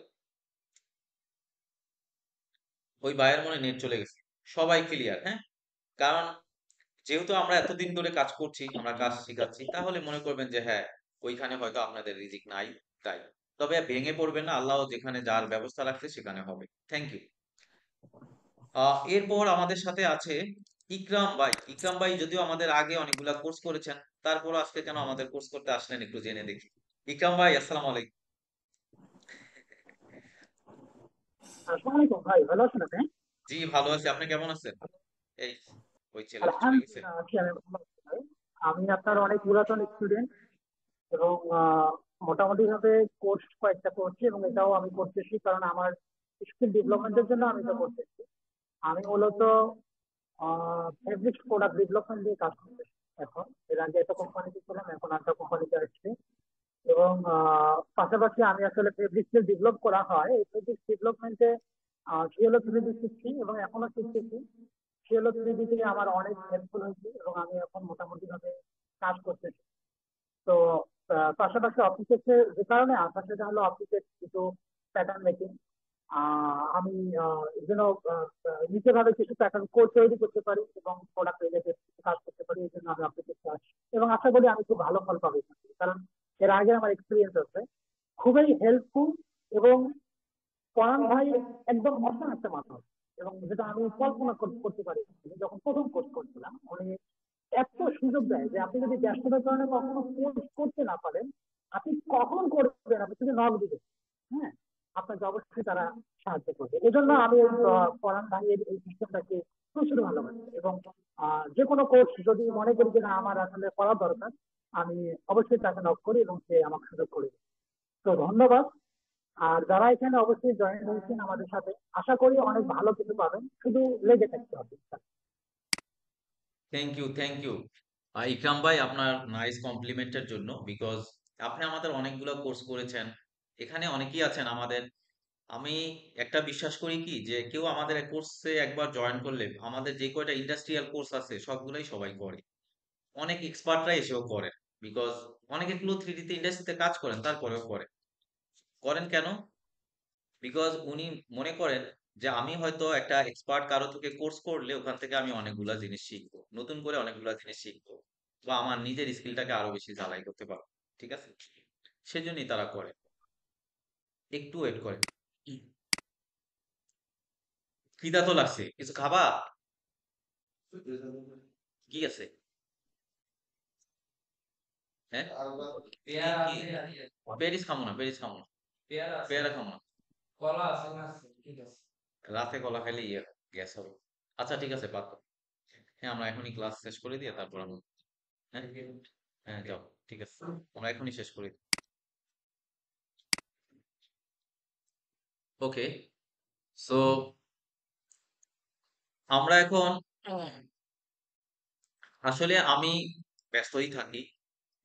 ওই ভাইয়ের মনে নেট চলে গেছে। সবাই ক্লিয়ার? হ্যাঁ, কারণ যেহেতু আমরা এতদিন ধরে কাজ করছি, আমরা কাজ শিখাচ্ছি, তাহলে মনে করবেন যে হ্যাঁ, ওইখানে হয়তো আপনাদের রিজিক নাই। তাই তবে ভেঙে পড়বেন না, আল্লাহ যেখানে যার ব্যবস্থা রাখছে সেখানে হবে। Thank you. এরপর আমাদের সাথে আছে ইকরাম ভাই। ইকরাম ভাই যদিও আমাদের আগে অনেকগুলা কোর্স করেছেন, তারপর আজকে কেন আমাদের কোর্স করতে আসলেন একটু জেনে দেখি। ইকরাম ভাই, আসসালামু আলাইকুম। আসসালামু আলাইকুম ভাই, ভালো আছেন আপনি? জি ভালো আছি, আপনি কেমন আছেন? এই ওই ছেলেটা চলে গেছে। আলহামদুলিল্লাহ আছি, আমি ভালো আছি ভাই। আমি আপনার অনেক পুরাতন স্টুডেন্ট এবং মোটামুটি ভাবে কোর্স কয়েকটা করছি এবং এটাও আমি করতেছি কারণ আমার স্কিল ডেভেলপমেন্টের জন্য আমি এটা করতেছি। আমি মূলত ফেব্রিক প্রোডাক্ট ডেভেলপমেন্ট নিয়ে কাজ করতেছি এখন। এর আগে একটা কোম্পানিতে ছিলাম, এখন একটা কোম্পানিতে আসছি। এবং পাশাপাশি আমি আসলে ফেব্রিক্স যে ডেভেলপ করা হয় এই ফেব্রিক্স ডেভেলপমেন্টে সিএলও 3D শিখছি এবং এখনো শিখতেছি। সিএলও 3D থেকে আমার অনেক হেল্পফুল হয়েছে এবং আমি এখন মোটামুটি ভাবে কাজ করতেছি। তো পাশাপাশি অফিসে যে কারণে আসা সেটা হলো অফিসে কিছু প্যাটার্ন মেকিং। আমি এই জন্য নিজে ভাবে কিছু প্যাটার্ন কোড তৈরি করতে পারি এবং প্রোডাক্ট রিলেটেড কাজ করতে পারি, এই জন্য আমি অফিসে আসি এবং আশা করি আমি খুব ভালো ফল পাবো এখান থেকে। কারণ এর আগে আমার এক্সপিরিয়েন্স আছে, খুবই হেল্পফুল। এবং পরাণ ভাই একদম অসাম একটা মানুষ এবং যেটা আমি কল্পনা করতে পারি। আমি যখন প্রথম কোর্স করছিলাম উনি এত সুযোগ দেয় যে আপনি যদি ব্যস্ততার কারণে কখনো কোর্স করতে না পারেন, আপনি কখন করবেন আপনি শুধু নক দিবেন, হ্যাঁ, আপনাকে অবশ্যই তারা সাহায্য করবে। এই জন্য আমি পরাণ ভাইয়ের এই সিস্টেমটাকে প্রচুর ভালোবাসি এবং যে কোনো কোর্স যদি মনে করি যে না আমার আসলে করা দরকার, আমি অবশ্যই তাকে নক করি এবং সে আমাকে সুযোগ করে দেয়। তো ধন্যবাদ। আর যারা এখানে অবশ্যই জয়েন হয়েছেন আমাদের সাথে, আশা করি অনেক ভালো কিছু পাবেন, শুধু লেগে থাকতে হবে। থ্যাংক ইউ, থ্যাংক ইউ ইকরাম ভাই, আপনার নাইস কমপ্লিমেন্টের জন্য। বিকজ আপনি আমাদের অনেকগুলো কোর্স করেছেন, এখানে অনেকেই আছেন আমাদের। আমি একটা বিশ্বাস করি কি, যে কেউ আমাদের কোর্সে একবার জয়েন করলে আমাদের যে কয়টা ইন্ডাস্ট্রিয়াল কোর্স আছে সবগুলাই সবাই করে। অনেক এক্সপার্টরা এসেও করেন। বিকজ অনেকে ক্লো 3D তে ইন্ডাস্ট্রিতে কাজ করেন, তারপরেও করেন। করেন কেন? বিকজ উনি মনে করেন যে আমি হয়তো একটা এক্সপার্ট কারো থেকে কোর্স করলে ওখান থেকে আমি অনেকগুলা জিনিস শিখবো, নতুন করে অনেকগুলা জিনিস শিখবো, বা আমার নিজের স্কিলটাকে আরো বেশি ঝালাই করতে পারবো। ঠিক আছে, সেজন্যই তারা করে। একটু ওয়েট করে। খিদা তো লাগছে, কিছু খাবা? কি আছে? হ্যাঁ, পেরিস খামো না, পেরিস খামো না, পেয়ারা খামো না। রাতে কলা খাইলে গ্যাস হবে। আচ্ছা ঠিক আছে, বাদ দাও। হ্যাঁ, আমরা এখনই ক্লাস শেষ করে দিয়ে তারপর আমরা, হ্যাঁ হ্যাঁ যাও, ঠিক আছে, আমরা এখনই শেষ করি। ওকে, সো আমরা এখন, আসলে আমি ব্যস্তই থাকি,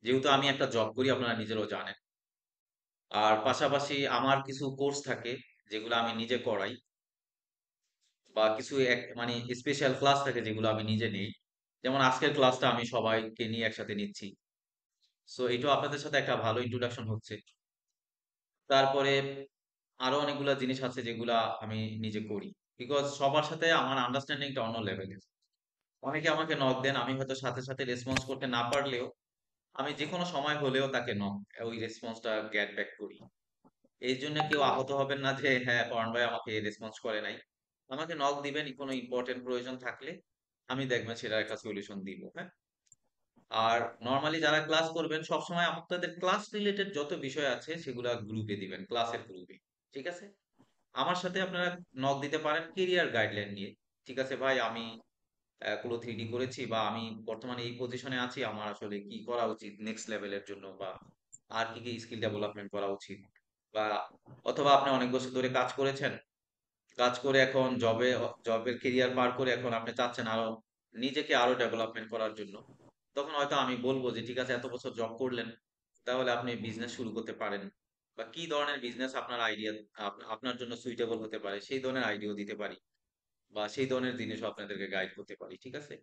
যেহেতু আমি একটা জব করি, আপনারা নিজেরাও জানেন। আর পাশাপাশি আমার কিছু কোর্স থাকে যেগুলো আমি নিজে করাই, বা কিছু মানে স্পেশাল ক্লাস থাকে যেগুলো আমি নিজে নিই। যেমন আজকের ক্লাসটা আমি সবাইকে নিয়ে একসাথে নিচ্ছি। সো এটাও আপনাদের সাথে একটা ভালো ইন্ট্রোডাকশন হচ্ছে। তারপরে আরো অনেকগুলা জিনিস আছে যেগুলা আমি নিজে করি। বিকজ সবার সাথে আমার আন্ডারস্ট্যান্ডিংটা অন্য লেভেলের। অনেকে আমাকে নক দেন, আমি হয়তো সাথে সাথে রেসপন্স করতে না পারলেও আমি যে কোনো সময় হলেও তাকে ওই রেসপন্সটা গেট ব্যাক করি। এই জন্য কেউ আহত হবেন না যে হ্যাঁ পরাণ ভাই আমাকে রেসপন্স করে নাই। আমাকে নক দিবেন কোনো ইম্পর্টেন্ট প্রয়োজন থাকলে, আমি দেখবেন সেটার একটা সলিউশন দিব। হ্যাঁ, আর নর্মালি যারা ক্লাস করবেন সবসময় আপনাদের ক্লাস রিলেটেড যত বিষয় আছে সেগুলা গ্রুপে দিবেন, ক্লাসের গ্রুপে। ঠিক আছে, আমার সাথে আপনারা নক দিতে পারেন কেরিয়ার গাইডলাইন নিয়ে। ঠিক আছে ভাই, আমি ক্লো 3D করেছি, বা আমি বর্তমানে এই পজিশনে আছি, আমার আসলে কি করা উচিত নেক্সট লেভেলের জন্য, বা আর কি কি স্কিল ডেভেলপমেন্ট করা উচিত, বা অথবা আপনি অনেক বছর ধরে কাজ করেছেন, কাজ করে এখন জবের কেরিয়ার পার করে এখন আপনি চাচ্ছেন আরো নিজেকে আরো ডেভেলপমেন্ট করার জন্য। তখন হয়তো আমি বলবো যে ঠিক আছে, এত বছর জব করলেন, তাহলে আপনি বিজনেস শুরু করতে পারেন, বা কি ধরনের বিজনেস আপনার আইডিয়া আপনার জন্য সুইটেবল হতে পারে সেই ধরনের আইডিয়াও দিতে পারি, বা সেই ধরনের জিনিসও আপনাদেরকে গাইড করতে পারি। ঠিক আছে?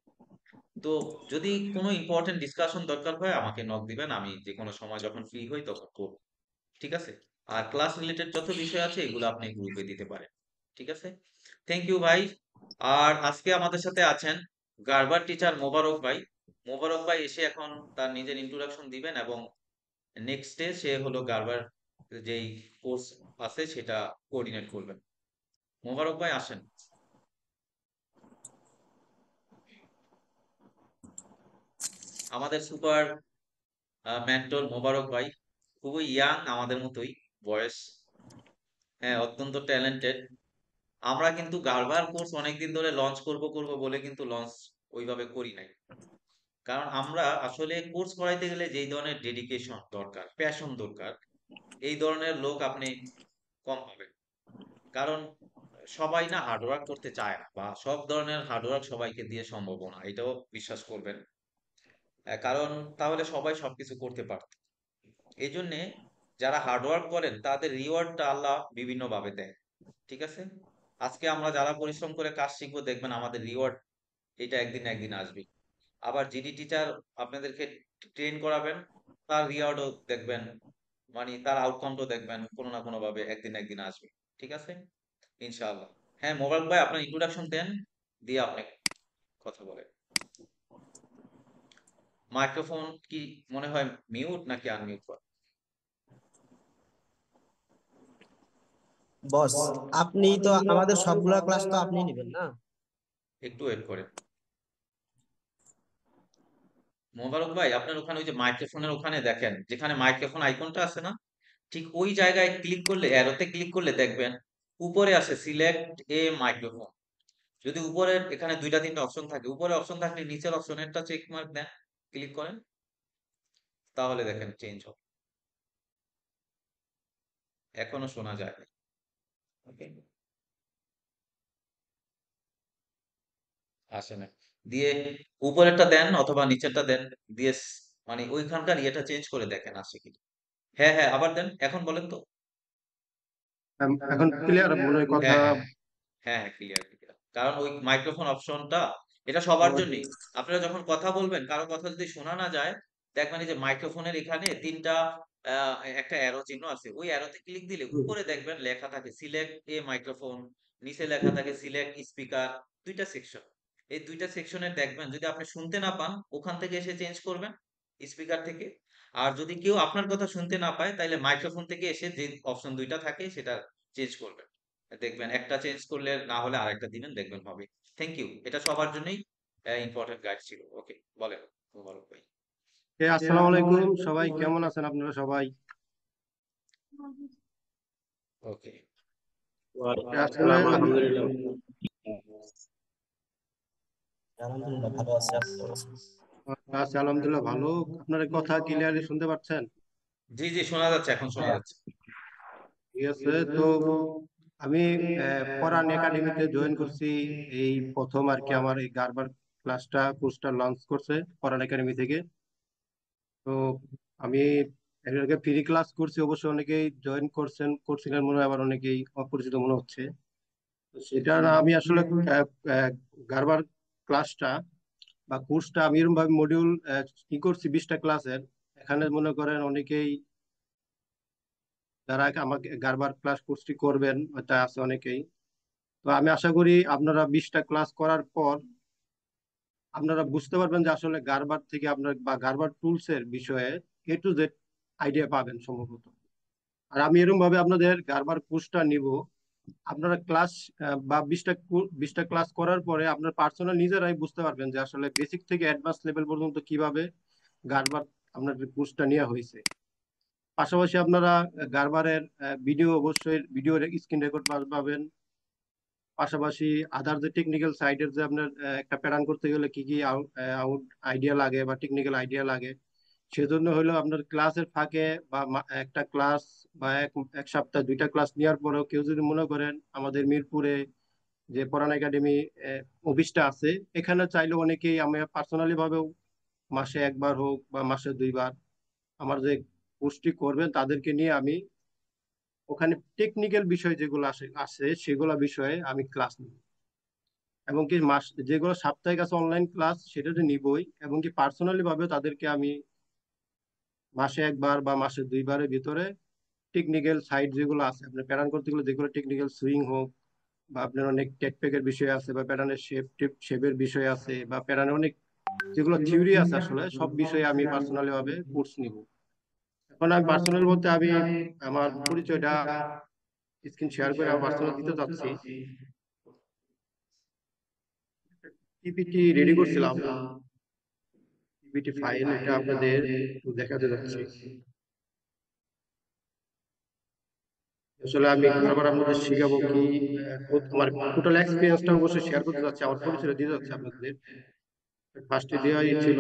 তো যদি কোনো ইম্পর্টেন্ট ডিসকাশন দরকার হয় আমাকে নক দিবেন, আমি যে কোনো সময় যখন ফ্রি হই তখন করবো। ঠিক আছে? আর ক্লাস রিলেটেড যত বিষয় আছে এগুলো আপনি গ্রুপে দিতে পারেন। ঠিক আছে? থ্যাংক ইউ ভাই। আর আজকে আমাদের সাথে আছেন গার্বার টিচার মোবারক ভাই। মোবারক ভাই এসে এখন তার নিজের ইন্ট্রোডাকশন দিবেন, এবং নেক্সট ডে সে হলো গার্বার যেই কোর্স আছে সেটা কোঅর্ডিনেট করবেন। মোবারক ভাই আসেন। আমাদের সুপার মেন্টর মোবারক ভাই খুবই ইয়াং, আমাদের মতোই বয়স। হ্যাঁ, অত্যন্ত ট্যালেন্টেড। আমরা কিন্তু গার্বার কোর্স অনেকদিন ধরে লঞ্চ করব করব বলে কিন্তু লঞ্চ ওইভাবে করি নাই। কারণ আমরা আসলে কোর্স করাইতে গেলে যেই ধরনের ডেডিকেশন দরকার, প্যাশন দরকার, এই ধরনের লোক আপনি কম পাবেন। কারণ সবাই না হার্ডওয়ার্ক করতে চায় না, বা সব ধরনের হার্ডওয়ার্ক সবাইকে দিয়ে সম্ভব না, এটাও বিশ্বাস করবেন। কারণ তাহলে সবাই সবকিছু করতে পারত। এই জন্যে যারা হার্ডওয়ার্ক করেন তাদের রিওয়ার্ডটা আল্লাহ বিভিন্ন ভাবে দেয়। ঠিক আছে? আজকে আমরা যারা পরিশ্রম করে কাজ শিখবো, দেখবেন আমাদের রিওয়ার্ড এটা একদিন না একদিন আসবে। আবার যিনি টিচার আপনাদেরকে ট্রেন করাবেন, তার রিওয়ার্ডও দেখবেন, মানে তার আউটকামটাও দেখবেন কোনো না কোনো ভাবে একদিন না একদিন আসবে। ঠিক আছে? ইনশাআল্লাহ। হ্যাঁ, মোবারক ভাই আপনার ইন্ট্রোডাকশন দেন, দিয়ে আপনি কথা বলেন। মাইক্রোফোন কি মনে হয় মিউট নাকি আনমিউট করা? বস, আপনি তো আমাদের সবগুলা ক্লাস তো আপনি নেবেন না? একটু ওয়েট করেন। মোবারক ভাই আপনার ওখানে ওই যে মাইক্রোফোনের ওখানে দেখেন যেখানে মাইক্রোফোন আইকনটা আছে না, ঠিক ওই জায়গায় ক্লিক করলে, অ্যারোতে ক্লিক করলে দেখবেন উপরে আসে সিলেক্ট এ মাইক্রোফোন। যদি উপরের এখানে দুইটা তিনটা অপশন থাকে, উপরে অপশন থাকলে নিচের অপশনেরটা চেক মার্ক দেন, ক্লিক করেন, তাহলে দেখেন চেঞ্জ হবে। এখনো শোনা যায় না। ওকে, আসে না। দিয়ে উপরেরটা দেন অথবা নিচেরটা দেন, দিয়ে মানে ওইখানকার ইয়েটা চেঞ্জ করে দেখেন আসে কি। হ্যাঁ হ্যাঁ, আবার দেন, এখন বলেন তো। এখন ক্লিয়ার মনে হয় কথা? হ্যাঁ হ্যাঁ হ্যাঁ হ্যাঁ, ক্লিয়ার ক্লিয়ার। কারণ ওই মাইক্রোফোন অপশনটা এটা সবার জন্যই। আপনারা যখন কথা বলবেন, কারো কথা যদি শোনা না যায়, দেখবেন এই যে মাইক্রোফোনের এখানে তিনটা একটা অ্যারো চিহ্ন আছে, ওই অ্যারোতে ক্লিক দিলে উপরে দেখবেন লেখা থাকে সিলেক্ট এ মাইক্রোফোন, নিচে লেখা থাকে সিলেক্ট স্পিকার। দুইটা সেকশন, এই দুইটা সেকশনের দেখবেন যদি আপনি শুনতে না পান ওখান থেকে এসে চেঞ্জ করবেন স্পিকার থেকে। আর যদি কেউ আপনার কথা শুনতে না পায় তাহলে মাইক্রোফোন থেকে এসে যে অপশন দুইটা থাকে সেটা চেঞ্জ করবেন। দেখবেন একটা চেঞ্জ করলে না হলে আরেকটা দিবেন, দেখবেন হবে। থ্যাংক ইউ, এটা সবার জন্যই ইম্পর্টেন্ট গাইড ছিল। ওকে, বলেন মোবারক ভাই। আসসালামু আলাইকুম, সবাই কেমন আছেন আপনারা সবাই? ওকে, আসলে আলহামদুলিল্লাহ। আলহামদুলিল্লাহ ভালো আছি, আপনি কেমন আছেন? আচ্ছা, আলহামদুলিল্লাহ ভালো। আপনার কথা ক্লিয়ারলি শুনতে পাচ্ছেন? জি জি, শোনা যাচ্ছে, এখন শোনা যাচ্ছে। ঠিক আছে। তো আমি পরান একাডেমিতে জয়েন করছি এই প্রথম আর কি। আমার এই গারবার কোর্সটা লঞ্চ করছে পরান একাডেমি থেকে। তো আমি এর আগে ফ্রি ক্লাস করছি, অবশ্য অনেকেই জয়েন করছিলেন মনে হয়, আবার অনেকেই অপরিচিত মনে হচ্ছে। তো সেটা না, আমি আসলে গারবার ক্লাসটা বা কোর্সটা আমি এরকম ভাবে মডিউল কি করছি 20টা ক্লাসের। এখানে মনে করেন অনেকেই যারা আমাকে গারবার ক্লাস কোর্সটি করবেন, তা আছে অনেকেই। তো আমি আশা করি আপনারা 20টা ক্লাস করার পর আপনারা বুঝতে পারবেন যে আসলে গারবার থেকে আপনার বা গারবার টুলস এর বিষয়ে A to Z আইডিয়া পাবেন সম্ভবত। আর আমি এরকম ভাবে আপনাদের গারবার কোর্সটা নিব। আপনারা ক্লাস বা 20টা ক্লাস করার পরে আপনার পার্সোনাল নিজেরাই বুঝতে পারবেন যে আসলে বেসিক থেকে অ্যাডভান্স লেভেল পর্যন্ত কিভাবে গারবার আপনাদের কোর্সটা নেওয়া হয়েছে। পাশাপাশি আপনারা গারবারের ভিডিও, অবশ্যই ভিডিওর স্ক্রিন রেকর্ড পাবেন। পাশাপাশি আদার যে টেকনিক্যাল সাইডের যে আপনার একটা প্যাটার্ন করতে গেলে কি কি আউট আইডিয়া লাগে বা টেকনিক্যাল আইডিয়া লাগে, সেজন্য হলো আপনার ক্লাসের ফাঁকে বা একটা ক্লাস বা এক সপ্তাহ দুইটা ক্লাস নেওয়ার পরেও কেউ যদি মনে করেন আমাদের মিরপুরে যে পরান একাডেমি অফিসটা আছে, এখানে চাইলে অনেকেই আমি পার্সোনালি ভাবেও মাসে একবার হোক বা মাসে দুইবার আমার যে কোর্সটি করবেন তাদেরকে নিয়ে আমি ওখানে টেকনিক্যাল বিষয় যেগুলো আছে সেগুলো বিষয়ে আমি ক্লাস নিই। এবং কি যেগুলো সাপ্তাহিক আছে অনলাইন ক্লাস সেটা তো নিবই, এবং কি পার্সোনালি ভাবে তাদেরকে আমি মাসে একবার বা মাসে দুইবারের ভিতরে টেকনিক্যাল সাইট যেগুলো আছে আপনার প্যাটার্ন করতে গেলে যেগুলো টেকনিক্যাল সুইং হোক বা আপনার অনেক টেকপেকের বিষয় আছে বা প্যাটার্নের শেপের বিষয় আছে বা প্যাটার্নের অনেক যেগুলো থিওরি আছে আসলে সব বিষয়ে আমি পার্সোনালি ভাবে কোর্স নিব। এখন আমি পার্সোনাল বলতে আমি আমার পরিচয়টা স্ক্রিন শেয়ার করে আমার পার্সোনাল দিতে চাচ্ছি। পিপিটি রেডি করছিলাম, পিপিটি ফাইল, এটা আপনাদের একটু দেখাতে যাচ্ছি। আসলে আমি কারবার আপনাদের শিখাবো কি আমার টোটাল এক্সপিরিয়েন্সটা অবশ্যই শেয়ার করতে যাচ্ছি, আমার পরিচয় দিতে যাচ্ছি আপনাদের। ফার্স্টে দেওয়াই ছিল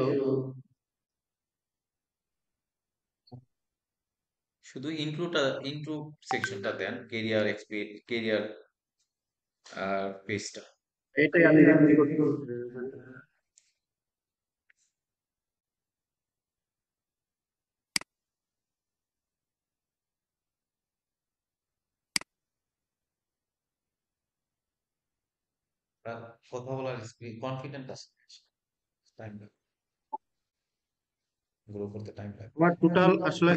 শুধু ইন্ট্রো সেকশনটা দেন, কেরিয়ার এক্সপিরিয়েন্স, কেরিয়ার পেজটা। এটাই আমি রেডি করতে। কথা বলার কনফিডেন্ট আছে, টাইম লাগবে, গ্রো করতে টাইম লাগবে। আমার টোটাল আসলে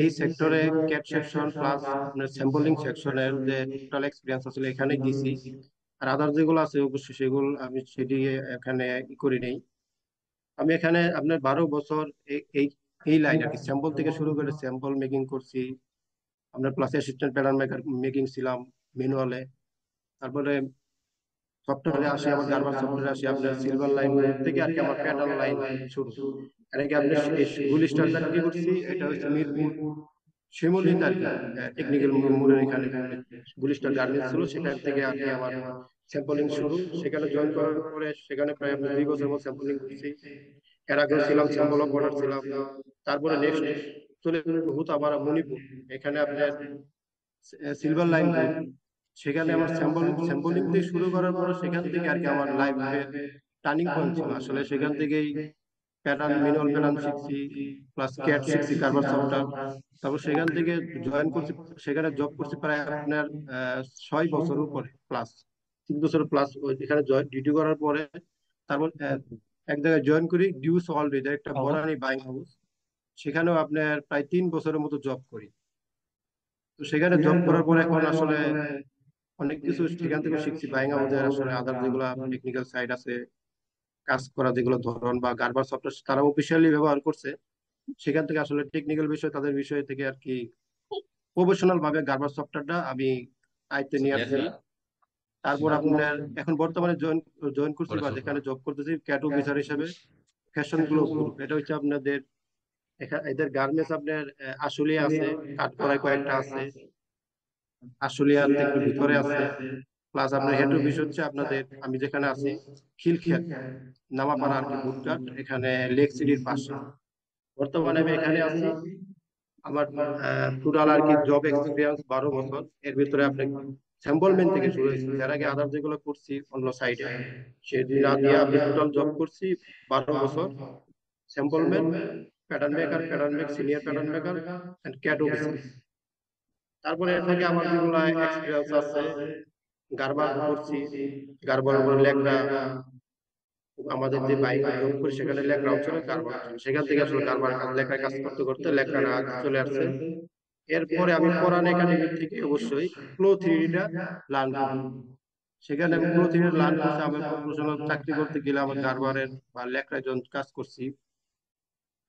এই সেক্টরে ক্যাট সেকশন প্লাস আপনার স্যাম্পলিং সেকশনের যে টোটাল এক্সপিরিয়েন্স আসলে এখানে দিছি। আর আদার যেগুলো আছে অবশ্যই সেগুলো আমি সেটি এখানে করি নেই। আমি এখানে আপনার 12 বছর এই এই এই লাইন আর কি স্যাম্পল থেকে শুরু করে স্যাম্পল মেকিং করছি, আপনার plus assistant pattern maker making ছিলাম ম্যানুয়ালে। তারপরে সফটওয়্যারে আসি, আবার গার্বার সফটওয়্যারে আসি, আপনার সিলভার লাইন গ্রুপ থেকে আর কি আমার প্যাটার্ন লাইন শুরু। আর কি আপনি গুলিস্টারটা কি করছি, এটা হচ্ছে মিরপুর শিমুলিতে আর কি টেকনিক্যাল মোড়ের এখানে গুলিস্টার গার্মেন্টস ছিল, সেখান থেকে আর কি আমার স্যাম্পলিং শুরু। সেখানে জয়েন করার পরে সেখানে প্রায় আপনি 2 বছর মতো স্যাম্পলিং করছি। এর আগেও ছিলাম স্যাম্পল অপারেটর ছিলাম। তারপরে নেক্সট চলে আবার মণিপুর, এখানে আপনার সিলভার লাইন গ্রুপ, সেখানে আমার স্যাম্পলিং থেকে শুরু করার পরে সেখান থেকে আর কি আমার লাইফের টার্নিং পয়েন্ট ছিল আসলে। সেখান থেকেই প্যাটার্ন ম্যানুয়াল প্যাটার্ন শিখছি, প্লাস ক্যাট শিখছি, কার্ভার সফটওয়্যার। তারপর সেখান থেকে জয়েন করছি, সেখানে জব করছি প্রায় আপনার 6 বছর উপরে প্লাস, 3 বছর প্লাস এখানে ডিউটি করার পরে। তারপর এক জায়গায় জয়েন করি ডিউস অলরেডি একটা বনানী বাইং হাউস, সেখানেও আপনার প্রায় 3 বছরের মতো জব করি। তো সেখানে জব করার পর এখন আসলে অনেক কিছু সেখান থেকে শিখছি। বাইং হাউসের আসলে আদার যেগুলো টেকনিক্যাল সাইড আছে কাজ করা যেগুলো ধরন বা গার্বার সফটওয়্যার তারা অফিসিয়ালি ব্যবহার করছে, সেখান থেকে আসলে টেকনিক্যাল বিষয় তাদের বিষয় থেকে আর কি প্রফেশনাল ভাবে গার্বার সফটওয়্যারটা আমি আয়ত্তে নিয়ে আসছি। তারপর আপনার এখন বর্তমানে জয়েন করছি বা যেখানে জব করতেছি ক্যাট অফিসার হিসেবে ফ্যাশন গ্লোব গ্রুপ। এটা হচ্ছে আপনাদের এদের গার্মেন্টস আপনার আশুলিয়া আছে, কাঠগড়ায় কয়েকটা আছে, আশুলিয়াতে একটু ভিতরে আছে। প্লাস আপনার হেড অফিস হচ্ছে আপনাদের আমি যেখানে আছি খিলক্ষেত নামাপাড়া আর কি বুটঘাট, এখানে লেক সিটির পাশে। বর্তমানে আমি এখানে আছি। আমার টোটাল আর কি জব এক্সপিরিয়েন্স 12 বছর। এর ভিতরে আপনি স্যাম্পলমেন্ট থেকে শুরু হয়েছে, এর আগে আদার যেগুলো করছি অন্য সাইডে সেটি না দিয়ে আমি টোটাল জব করছি 12 বছর। স্যাম্পলমেন্ট, pattern maker, pattern make, senior pattern maker and CAD officer. তারপরে এর থেকে আমার যেগুলো এক্সপিরিয়েন্স আছে গার্বার করছি, গার্বারের উপরে লেকরা, আমাদের যে বাইং জব করি সেখানে লেকরাও ছিল, গার্বারও ছিল। সেখান থেকে আসলে গার্বার কাজ লেখার কাজ করতে করতে লেকরাটা চলে আসছে। এরপরে আমি পরান একাডেমি থেকে অবশ্যই ফ্লো থ্রিডিটা লার্ন করি। সেখানে আমি ফ্লো থ্রিডি লার্ন করছি। আমি প্রফেশনাল চাকরি করতে গেলে আমার গার্বারের বা লেকরার জন্য কাজ করছি।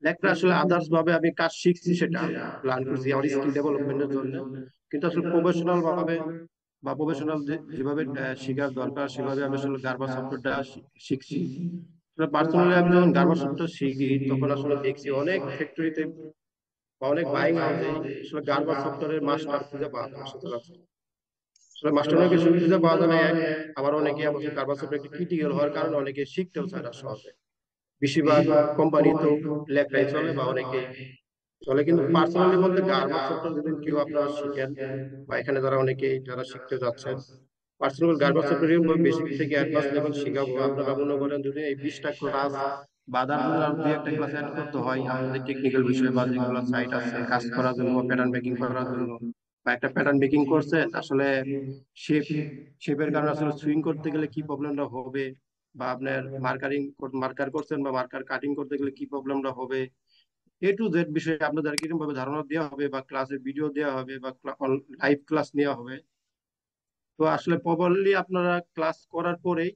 লেকরা আসলে আদার্স ভাবে আমি কাজ শিখছি, সেটা লার্ন করছি আমার স্কিল ডেভেলপমেন্টের জন্য। কিন্তু আসলে প্রফেশনাল ভাবে বা প্রফেশনাল যেভাবে শেখার দরকার সেভাবে আমি আসলে গার্বার সফটওয়্যারটা শিখছি। পার্সোনালি আমি যখন গার্বার সফটওয়্যার শিখি তখন আসলে দেখছি অনেক ফ্যাক্টরিতে বা অনেক বাইং হাউসে আসলে গার্বার সফটওয়্যারের মাস্টার খুঁজে পাওয়া যায় না সচরাচর। আসলে মাস্টার অনেকে খুঁজে পাওয়া যায় না এক, আবার অনেকে আবার গার্বার সফটওয়্যার একটু ক্রিটিক্যাল হওয়ার কারণে অনেকে শিখতেও চায় না সহজে। বেশিরভাগ কোম্পানিতেও লেখাই চলে বা অনেকেই চলে, কিন্তু পার্সোনালি বলতে গার্মেন্টস সেক্টর যদি কেউ আপনারা শিখেন বা এখানে যারা অনেকেই যারা শিখতে যাচ্ছেন, পার্সোনাল গার্মেন্টস সেক্টর বেসিক থেকে অ্যাডভান্স লেভেল শিখাবো। আপনারা মনে করেন যদি এই 20টা ক্লাস বাদার যদি আর দুই একটা ক্লাস অ্যাড করতে হয় আমাদের টেকনিক্যাল বিষয় বা যেগুলো সাইট আছে কাজ করার জন্য বা প্যাটার্ন মেকিং করার জন্য, বা একটা প্যাটার্ন মেকিং করছে আসলে শেপ শেপের কারণে আসলে সুইং করতে গেলে কি প্রবলেমটা হবে, বা আপনার মার্কার করছেন বা মার্কার কাটিং করতে গেলে কি প্রবলেমটা হবে, A to Z বিষয়ে আপনাদের কিরকম ভাবে ধারণা দেওয়া হবে বা ক্লাসের ভিডিও দেওয়া হবে বা লাইভ ক্লাস নেওয়া হবে। তো আসলে প্রপারলি আপনারা ক্লাস করার পরেই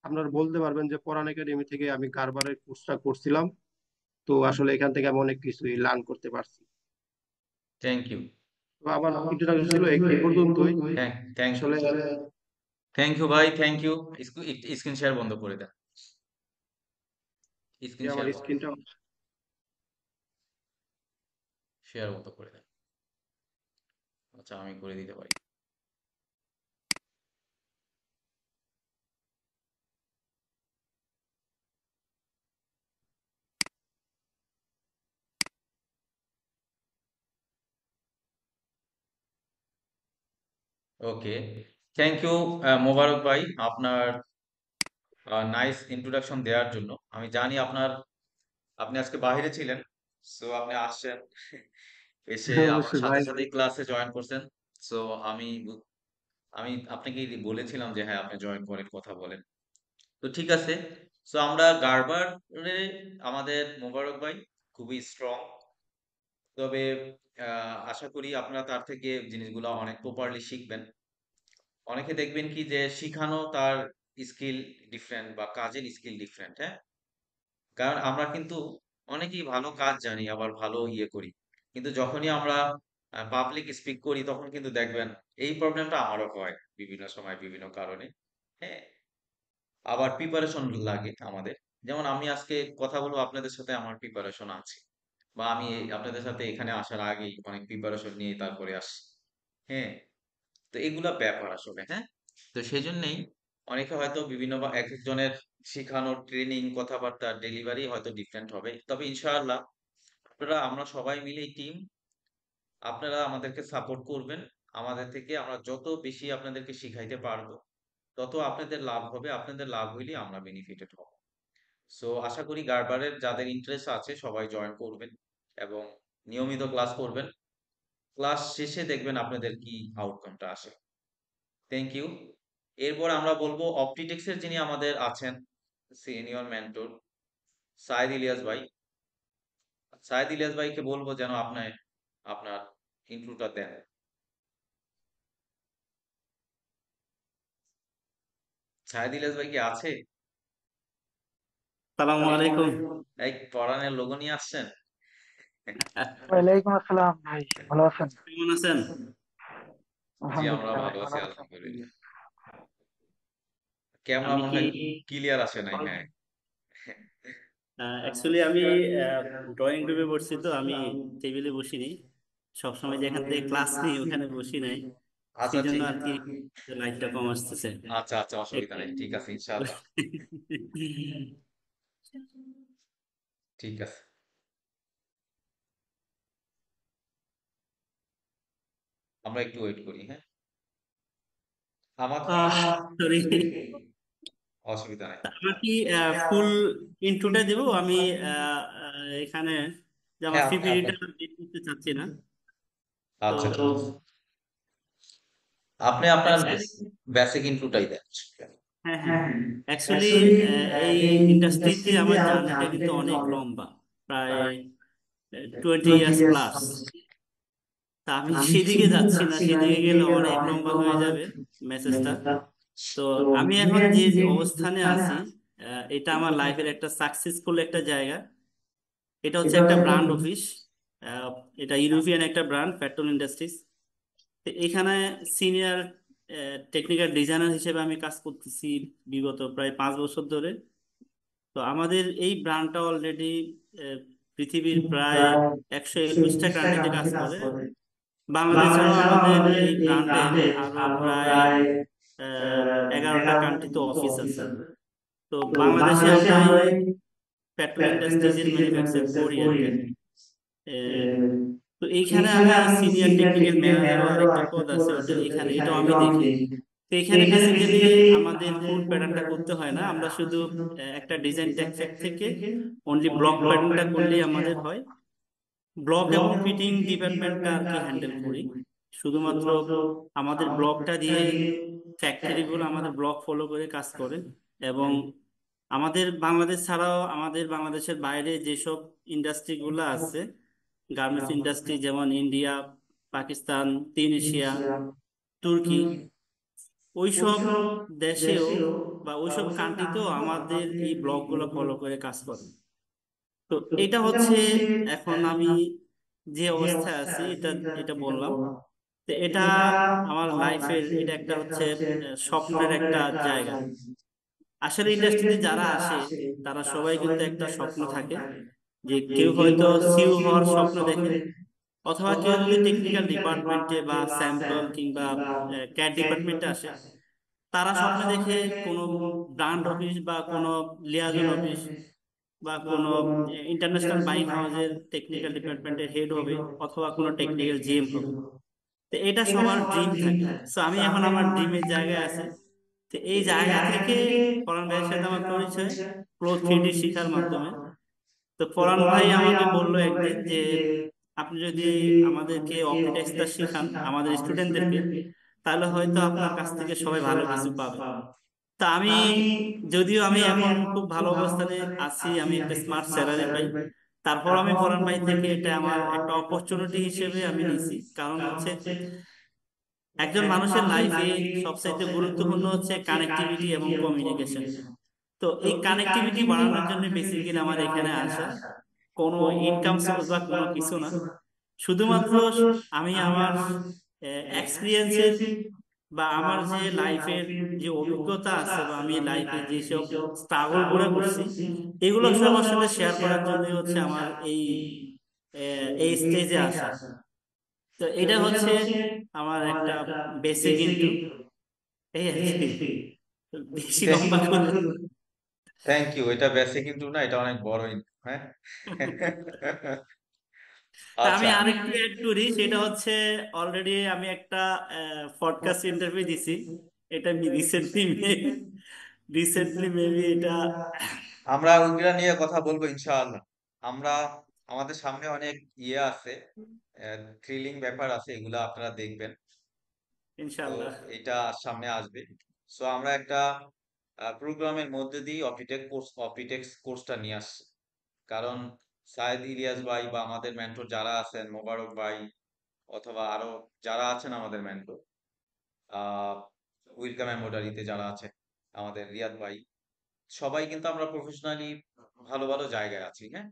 আপনারা বলতে পারবেন যে পরান একাডেমি থেকে আমি কারবারের কোর্সটা করছিলাম, তো আসলে এখান থেকে আমি অনেক কিছুই লার্ন করতে পারছি। Thank you. তো আমার ইন্ট্রোডাকশন ছিল এই পর্যন্তই থ্যাংক ইউ। আসলে। থ্যাংক ইউ ভাই, থ্যাংক ইউ। স্ক্রিন শেয়ার বন্ধ করে দেন, স্ক্রিন আমার শেয়ার স্ক্রিনটা বন্ধ করে দেন। আচ্ছা, আমি করে দিতে পারি। ওকে, থ্যাংক ইউ মোবারক ভাই আপনার নাইস ইন্ট্রোডাকশন দেওয়ার জন্য। আমি জানি আপনি আজকে বাইরে ছিলেন, সো আপনি আসছেন, এসে আমার অবশ্যই সাথে ভাই। সাথেই ক্লাসে জয়েন করছেন। সো আমি আমি আপনাকে বলেছিলাম যে হ্যাঁ আপনি জয়েন করেন, কথা বলেন। তো ঠিক আছে। সো আমরা গার্বারে আমাদের মোবারক ভাই খুবই স্ট্রং, তবে আশা করি আপনারা তার থেকে জিনিসগুলো অনেক প্রপারলি শিখবেন। অনেকে দেখবেন কি যে শিখানো তার স্কিল ডিফারেন্ট বা কাজের স্কিল ডিফারেন্ট, হ্যাঁ। কারণ আমরা কিন্তু অনেকেই ভালো কাজ জানি আবার ভালো করি, কিন্তু যখনই আমরা পাবলিক স্পিক করি তখন কিন্তু দেখবেন এই প্রবলেমটা আমারও হয় বিভিন্ন সময় বিভিন্ন কারণে, হ্যাঁ। আবার প্রিপারেশন লাগে আমাদের। যেমন আমি আজকে কথা বলবো আপনাদের সাথে, আমার প্রিপারেশন আছে, বা আমি আপনাদের সাথে এখানে আসার আগেই অনেক প্রিপারেশন নিয়ে তারপরে আসি, হ্যাঁ। তো এগুলা ব্যাপার আসলে, হ্যাঁ। তো সেই জন্যই অনেকে হয়তো বিভিন্ন বা এক একজনের শিখানোর ট্রেনিং কথাবার্তা ডেলিভারি হয়তো ডিফারেন্ট হবে, তবে ইনশাআল্লাহ আপনারা আমরা সবাই মিলে টিম, আপনারা আমাদেরকে সাপোর্ট করবেন। আমাদের থেকে আমরা যত বেশি আপনাদেরকে শিখাইতে পারবো তত আপনাদের লাভ হবে, আপনাদের লাভ হইলে আমরা বেনিফিটেড হব। সো আশা করি গার্বারের যাদের ইন্টারেস্ট আছে সবাই জয়েন করবেন এবং নিয়মিত ক্লাস করবেন। ক্লাস শেষে দেখবেন আপনাদের কি আউটকামটা আসে। Thank you. এরপর আমরা বলবো অপটিটেক্সের যিনি আমাদের আছেন সিনিয়র মেন্টর সাইদ ইলিয়াস ভাই। সাইদ ইলিয়াস ভাইকে বলবো যেন আপনার ইন্ট্রোটা দেন। সাইদ ইলিয়াস ভাই কি আছে? সালামু আলাইকুম। এই পরানের লোগো নিয়ে আসছেন? ওয়ালাইকুম আসসালাম ভাই, ভালো আছেন? কেমন আছেন? জি আমরা আলহামদুলিল্লাহ ভাই, ভালো আছি, ভালো আছেন? আলহামদুলিল্লাহ। ক্যামেরা আমি মনে কি হয় ক্লিয়ার আসে নাই, হ্যাঁ। অ্যাকচুয়ালি আমি ড্রয়িং রুমে বসছি, তো আমি টেবিলে বসিনি। সবসময় যেখান থেকে ক্লাস নিই ওখানে বসি নাই, আচ্ছা সেই জন্য ঠিক, আর কি লাইটটা কম আসতেছে। আচ্ছা আচ্ছা, অসুবিধা নেই, ঠিক আছে ইনশাআল্লাহ। ঠিক আছে, আমরা একটু ওয়েট করি, হ্যাঁ। আমার সরি, অসুবিধা নেই। আমার কি ফুল ইন্ট্রোটা দেবো আমি? এখানে যে আমার হ্যাঁ পিপিটিটা বের করতে চাচ্ছি না, তো আচ্ছা ঠিক আছে, আপনি আপনার actually- বেসিক ইনট্রোটাই দেন। হ্যাঁ হ্যাঁ, অ্যাকচুয়ালি এই ইন্ডাস্ট্রিতে আমার জার্নিটা কিন্তু অনেক লম্বা, প্রায় 20 ইয়ার্স প্লাস। তা আমি সেদিকে যাচ্ছি না, সেদিকে গেলে অনেক লম্বা হয়ে যাবে মেসেজটা। তো আমি এখন যে যে অবস্থানে আছি, এটা আমার লাইফের একটা সাকসেসফুল একটা জায়গা। এটা হচ্ছে একটা ব্র্যান্ড অফিস। আহ, এটা ইউরোপিয়ান একটা ব্র্যান্ড, পেট্রোল ইন্ডাস্ট্রিজ। এখানে সিনিয়র টেকনিক্যাল ডিজাইনার হিসেবে আমি কাজ করতেছি বিগত প্রায় 5 বছর ধরে। তো আমাদের এই ব্র্যান্ডটা অলরেডি পৃথিবীর প্রায় 121টা কান্ট্রিতে কাজ করে। বাংলাদেশেও আমাদের এই ব্র্যান্ডের আরো প্রায় 11টা কান্ট্রিতে অফিস আছে। তো বাংলাদেশে আমরা পেট্রোল ইন্ডাস্ট্রিজের ম্যানুফ্যাকচার করি আর কি। আহ, তো এইখানে আমি সিনিয়র টেকনিক্যাল ম্যানেজারও আরেকটা পদ আছে, ওটা এখানে এটাও আমি দেখি। তো এখানে বেসিক্যালি আমাদের ফুল প্যাটার্নটা করতে হয় না, আমরা শুধু একটা ডিজাইন টেকফ্যাক্ট থেকে অনলি ব্লক প্যাটার্নটা করলেই আমাদের হয়। ব্লক এবং ফিটিং ডিপার্টমেন্টটা আর কি হ্যান্ডেল করি। শুধুমাত্র আমাদের ব্লকটা দিয়েই ফ্যাক্টরি গুলো আমাদের ব্লক ফলো করে কাজ করে। এবং আমাদের বাংলাদেশ ছাড়াও আমাদের বাংলাদেশের বাইরে যেসব ইন্ডাস্ট্রি গুলো আছে, গার্মেন্টস ইন্ডাস্ট্রি, যেমন ইন্ডিয়া, পাকিস্তান, তিউনিসিয়া, তুর্কি, ওইসব দেশেও বা ওইসব কান্ট্রিতেও আমাদের এই ব্লকগুলো ফলো করে কাজ করে। তো এটা হচ্ছে এখন আমি যে অবস্থায় আছি, এটা এটা বললাম। তো এটা আমার লাইফের এটা একটা হচ্ছে স্বপ্নের একটা জায়গা। আসলে ইন্ডাস্ট্রিতে যারা আসে তারা সবাই কিন্তু একটা স্বপ্ন থাকে, যে কেউ হয়তো সিইও হওয়ার স্বপ্ন দেখে, অথবা কেউ যদি টেকনিক্যাল ডিপার্টমেন্টে বা স্যাম্পল কিংবা ক্যাড ডিপার্টমেন্টে আসে, তারা স্বপ্ন দেখে কোনো ব্র্যান্ড অফিস বা কোনো লিয়াজন অফিস বা কোনো ইন্টারন্যাশনাল বাইং হাউসের টেকনিক্যাল ডিপার্টমেন্টের হেড হবে, অথবা কোনো টেকনিক্যাল জিএম হবে। তো এটা সবার ড্রিম থাকে। তো আমি এখন আমার ড্রিমের জায়গায় আছি। তো এই জায়গা থেকে ফরহান ভাইয়ের সাথে আমার পরিচয় ক্লোথ 3D শিখার মাধ্যমে। তো ফরহান ভাই আমাকে বললো একদিন যে আপনি যদি আমাদেরকে অপটিক্সটা শিখান আমাদের স্টুডেন্টদেরকে, তাহলে হয়তো আপনার কাছ থেকে সবাই ভালো কিছু পাবে। তা আমি, যদিও আমি এখন খুব ভালো অবস্থানে আছি, আমি একটা স্মার্ট স্যালারি পাই, তারপর আমি ফরহান ভাই থেকে এটা আমার একটা অপরচুনিটি হিসেবে আমি নিছি। কারণ হচ্ছে একজন মানুষের লাইফে সবচাইতে গুরুত্বপূর্ণ হচ্ছে কানেক্টিভিটি এবং কমিউনিকেশন। তো এই কানেক্টিভিটি বাড়ানোর জন্য বেসিক্যালি আমার এখানে আসা, কোনো ইনকাম সোর্স বা কোনো কিছু না, শুধুমাত্র আমি আমার এক্সপিরিয়েন্সের বা আমার যে লাইফের যে অভিজ্ঞতা আছে বা আমি লাইফে যেসব স্ট্রাগল গুলো করছি, এগুলো সবার সাথে শেয়ার করার জন্য হচ্ছে আমার এই স্টেজে আসা। তো এটা হচ্ছে আমার একটা বেসিক ইন্টু, এই আর কি। বেশি লম্বা করে থ্যাংক ইউ। এটা বেসিক কিন্তু না, এটা অনেক বড় ইনটু। হ্যাঁ। তা আমি আচ্ছা। আরেকটু অ্যাড করি, সেটা হচ্ছে অলরেডি আমি একটা পডকাস্ট ইন্টারভিউ দিছি। এটা আমি রিসেন্টলি মেবি এটা আমরা ওইগুলা নিয়ে কথা বলবো ইনশাআল্লাহ। আমরা আমাদের সামনে অনেক ইয়ে আছে, থ্রিলিং ব্যাপার আছে, এগুলা আপনারা দেখবেন। তো ইনশাল্লাহ। এটা সামনে আসবে। সো আমরা একটা প্রোগ্রামের মধ্যে দিয়ে অপিটেক্স কোর্সটা নিয়ে আসছি। কারণ সায়েদ ইলিয়াস ভাই বা আমাদের মেন্টর যারা আছেন, মোবারক ভাই, অথবা আরো যারা আছেন আমাদের মেন্টর, আহ উইলকাম এমব্রয়ডারিতে যারা আছেন, আমাদের রিয়াদ ভাই, সবাই কিন্তু আমরা প্রফেশনালি ভালো ভালো জায়গায় আছি। হ্যাঁ।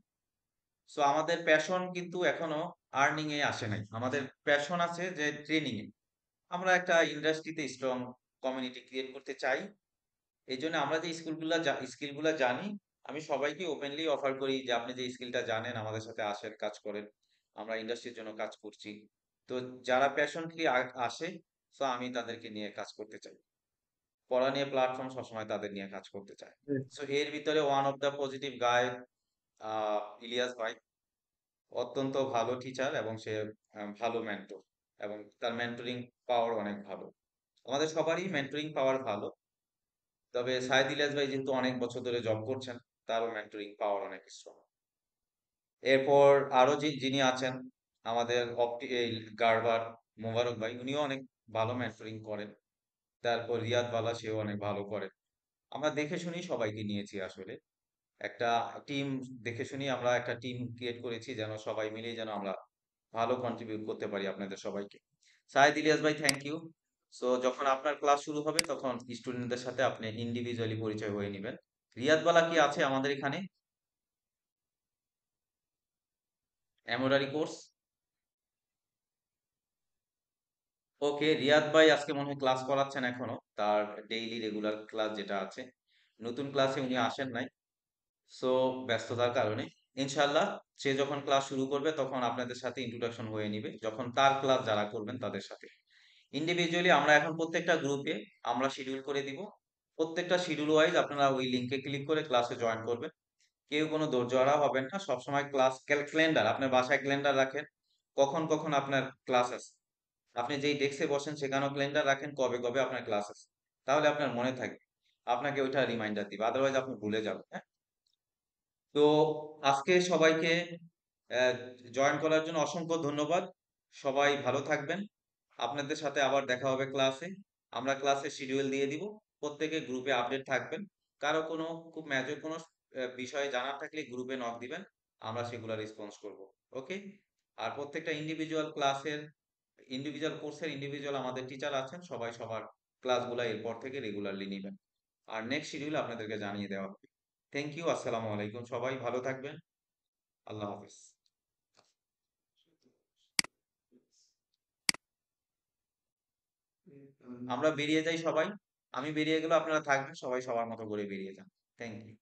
সো আমাদের প্যাশন কিন্তু এখনো আর্নিং এ আসে নাই, আমাদের প্যাশন আছে যে ট্রেনিং এ। আমরা একটা ইন্ডাস্ট্রিতে স্ট্রং কমিউনিটি ক্রিয়েট করতে চাই। এই জন্য আমরা যে স্কিলগুলা জানি, আমি সবাইকে ওপেনলি অফার করি যে আপনি যে স্কিলটা জানেন আমাদের সাথে আসেন, কাজ করেন, আমরা ইন্ডাস্ট্রির জন্য কাজ করছি। তো যারা প্যাশনলি আসে, তো আমি তাদেরকে নিয়ে কাজ করতে চাই। পড়া নিয়ে প্ল্যাটফর্ম সবসময় তাদের নিয়ে কাজ করতে চায়। সো এর ভিতরে ওয়ান অফ দ্য পজিটিভ গাই ইলিয়াস ভাই, অত্যন্ত ভালো টিচার এবং সে ভালো মেন্টর, এবং তার মেন্টরিং পাওয়ার অনেক ভালো। আমাদের সবারই মেন্টরিং পাওয়ার ভালো, তবে সায়েদ ইলিয়াস ভাই যেহেতু অনেক বছর ধরে জব করছেন, তারও মেন্টরিং পাওয়ার অনেক স্ট্রং। এরপর আরো যিনি আছেন আমাদের গার্ভার মোবারক ভাই, উনিও অনেক ভালো মেন্টরিং করেন। তারপর রিয়াদ বালা, সেও অনেক ভালো করেন। আমরা দেখে শুনি সবাইকে নিয়েছি আসলে, একটা টিম দেখে শুনি আমরা একটা টিম ক্রিয়েট করেছি, যেন সবাই মিলেই যেন আমরা ভালো কন্ট্রিবিউট করতে পারি আপনাদের সবাইকে। সায়েদ ইলিয়াস ভাই, থ্যাংক ইউ। সো যখন আপনার ক্লাস শুরু হবে তখন স্টুডেন্টদের সাথে আপনি ইন্ডিভিজুয়ালি পরিচয় হয়ে নেবেন। রিয়াদ বালা কি আছে আমাদের এখানে এমব্রয়ডারি কোর্স? ওকে, রিয়াদ ভাই আজকে মনে হয় ক্লাস করাচ্ছেন এখনো, তার ডেইলি রেগুলার ক্লাস যেটা আছে। নতুন ক্লাসে উনি আসেন নাই, সো ব্যস্ততার কারণে। ইনশাল্লাহ সে যখন ক্লাস শুরু করবে তখন আপনাদের সাথে ইন্ট্রোডাকশন হয়ে নিবে, যখন তার ক্লাস যারা করবেন তাদের সাথে। ইন্ডিভিজুয়ালি আমরা এখন প্রত্যেকটা গ্রুপে আমরা শিডিউল করে দিব, প্রত্যেকটা শিডিউল ওয়াইজ আপনারা ওই লিংকে ক্লিক করে ক্লাসে জয়েন করবেন। কেউ কোনো ধৈর্যহারা হবেন না, সবসময় ক্লাস ক্যালেন্ডার, আপনার বাসায় ক্যালেন্ডার রাখেন, কখন কখন আপনার ক্লাস আছে। আপনি যেই ডেস্কে বসেন সেখানেও ক্যালেন্ডার রাখেন কবে কবে আপনার ক্লাস আছে, তাহলে আপনার মনে থাকবে, আপনাকে ওইটা রিমাইন্ডার দিবে, আদারওয়াইজ আপনি ভুলে যাবেন। হ্যাঁ, তো আজকে সবাইকে জয়েন করার জন্য অসংখ্য ধন্যবাদ। সবাই ভালো থাকবেন, আপনাদের সাথে আবার দেখা হবে ক্লাসে। আমরা ক্লাসে শিডিউল দিয়ে দিব, প্রত্যেকে গ্রুপে আপডেট থাকবেন। কারো কোনো খুব মেজর কোনো বিষয়ে জানার থাকলে গ্রুপে নক দিবেন, আমরা সেগুলো রেসপন্স করব। ওকে, আর প্রত্যেকটা ইন্ডিভিজুয়াল কোর্সের ইন্ডিভিজুয়াল আমাদের টিচার আছেন, সবাই সবার ক্লাসগুলো এরপর থেকে রেগুলারলি নেবেন, আর নেক্সট শিডিউল আপনাদেরকে জানিয়ে দেওয়া হবে। থ্যাংক ইউ, আসসালামু আলাইকুম, সবাই ভালো থাকবেন, আল্লাহ হাফেজ। আমরা বেরিয়ে যাই সবাই, আমি বেরিয়ে গেলে আপনারা থাকবেন, সবাই সবার মতো করে বেরিয়ে যান। Thank you.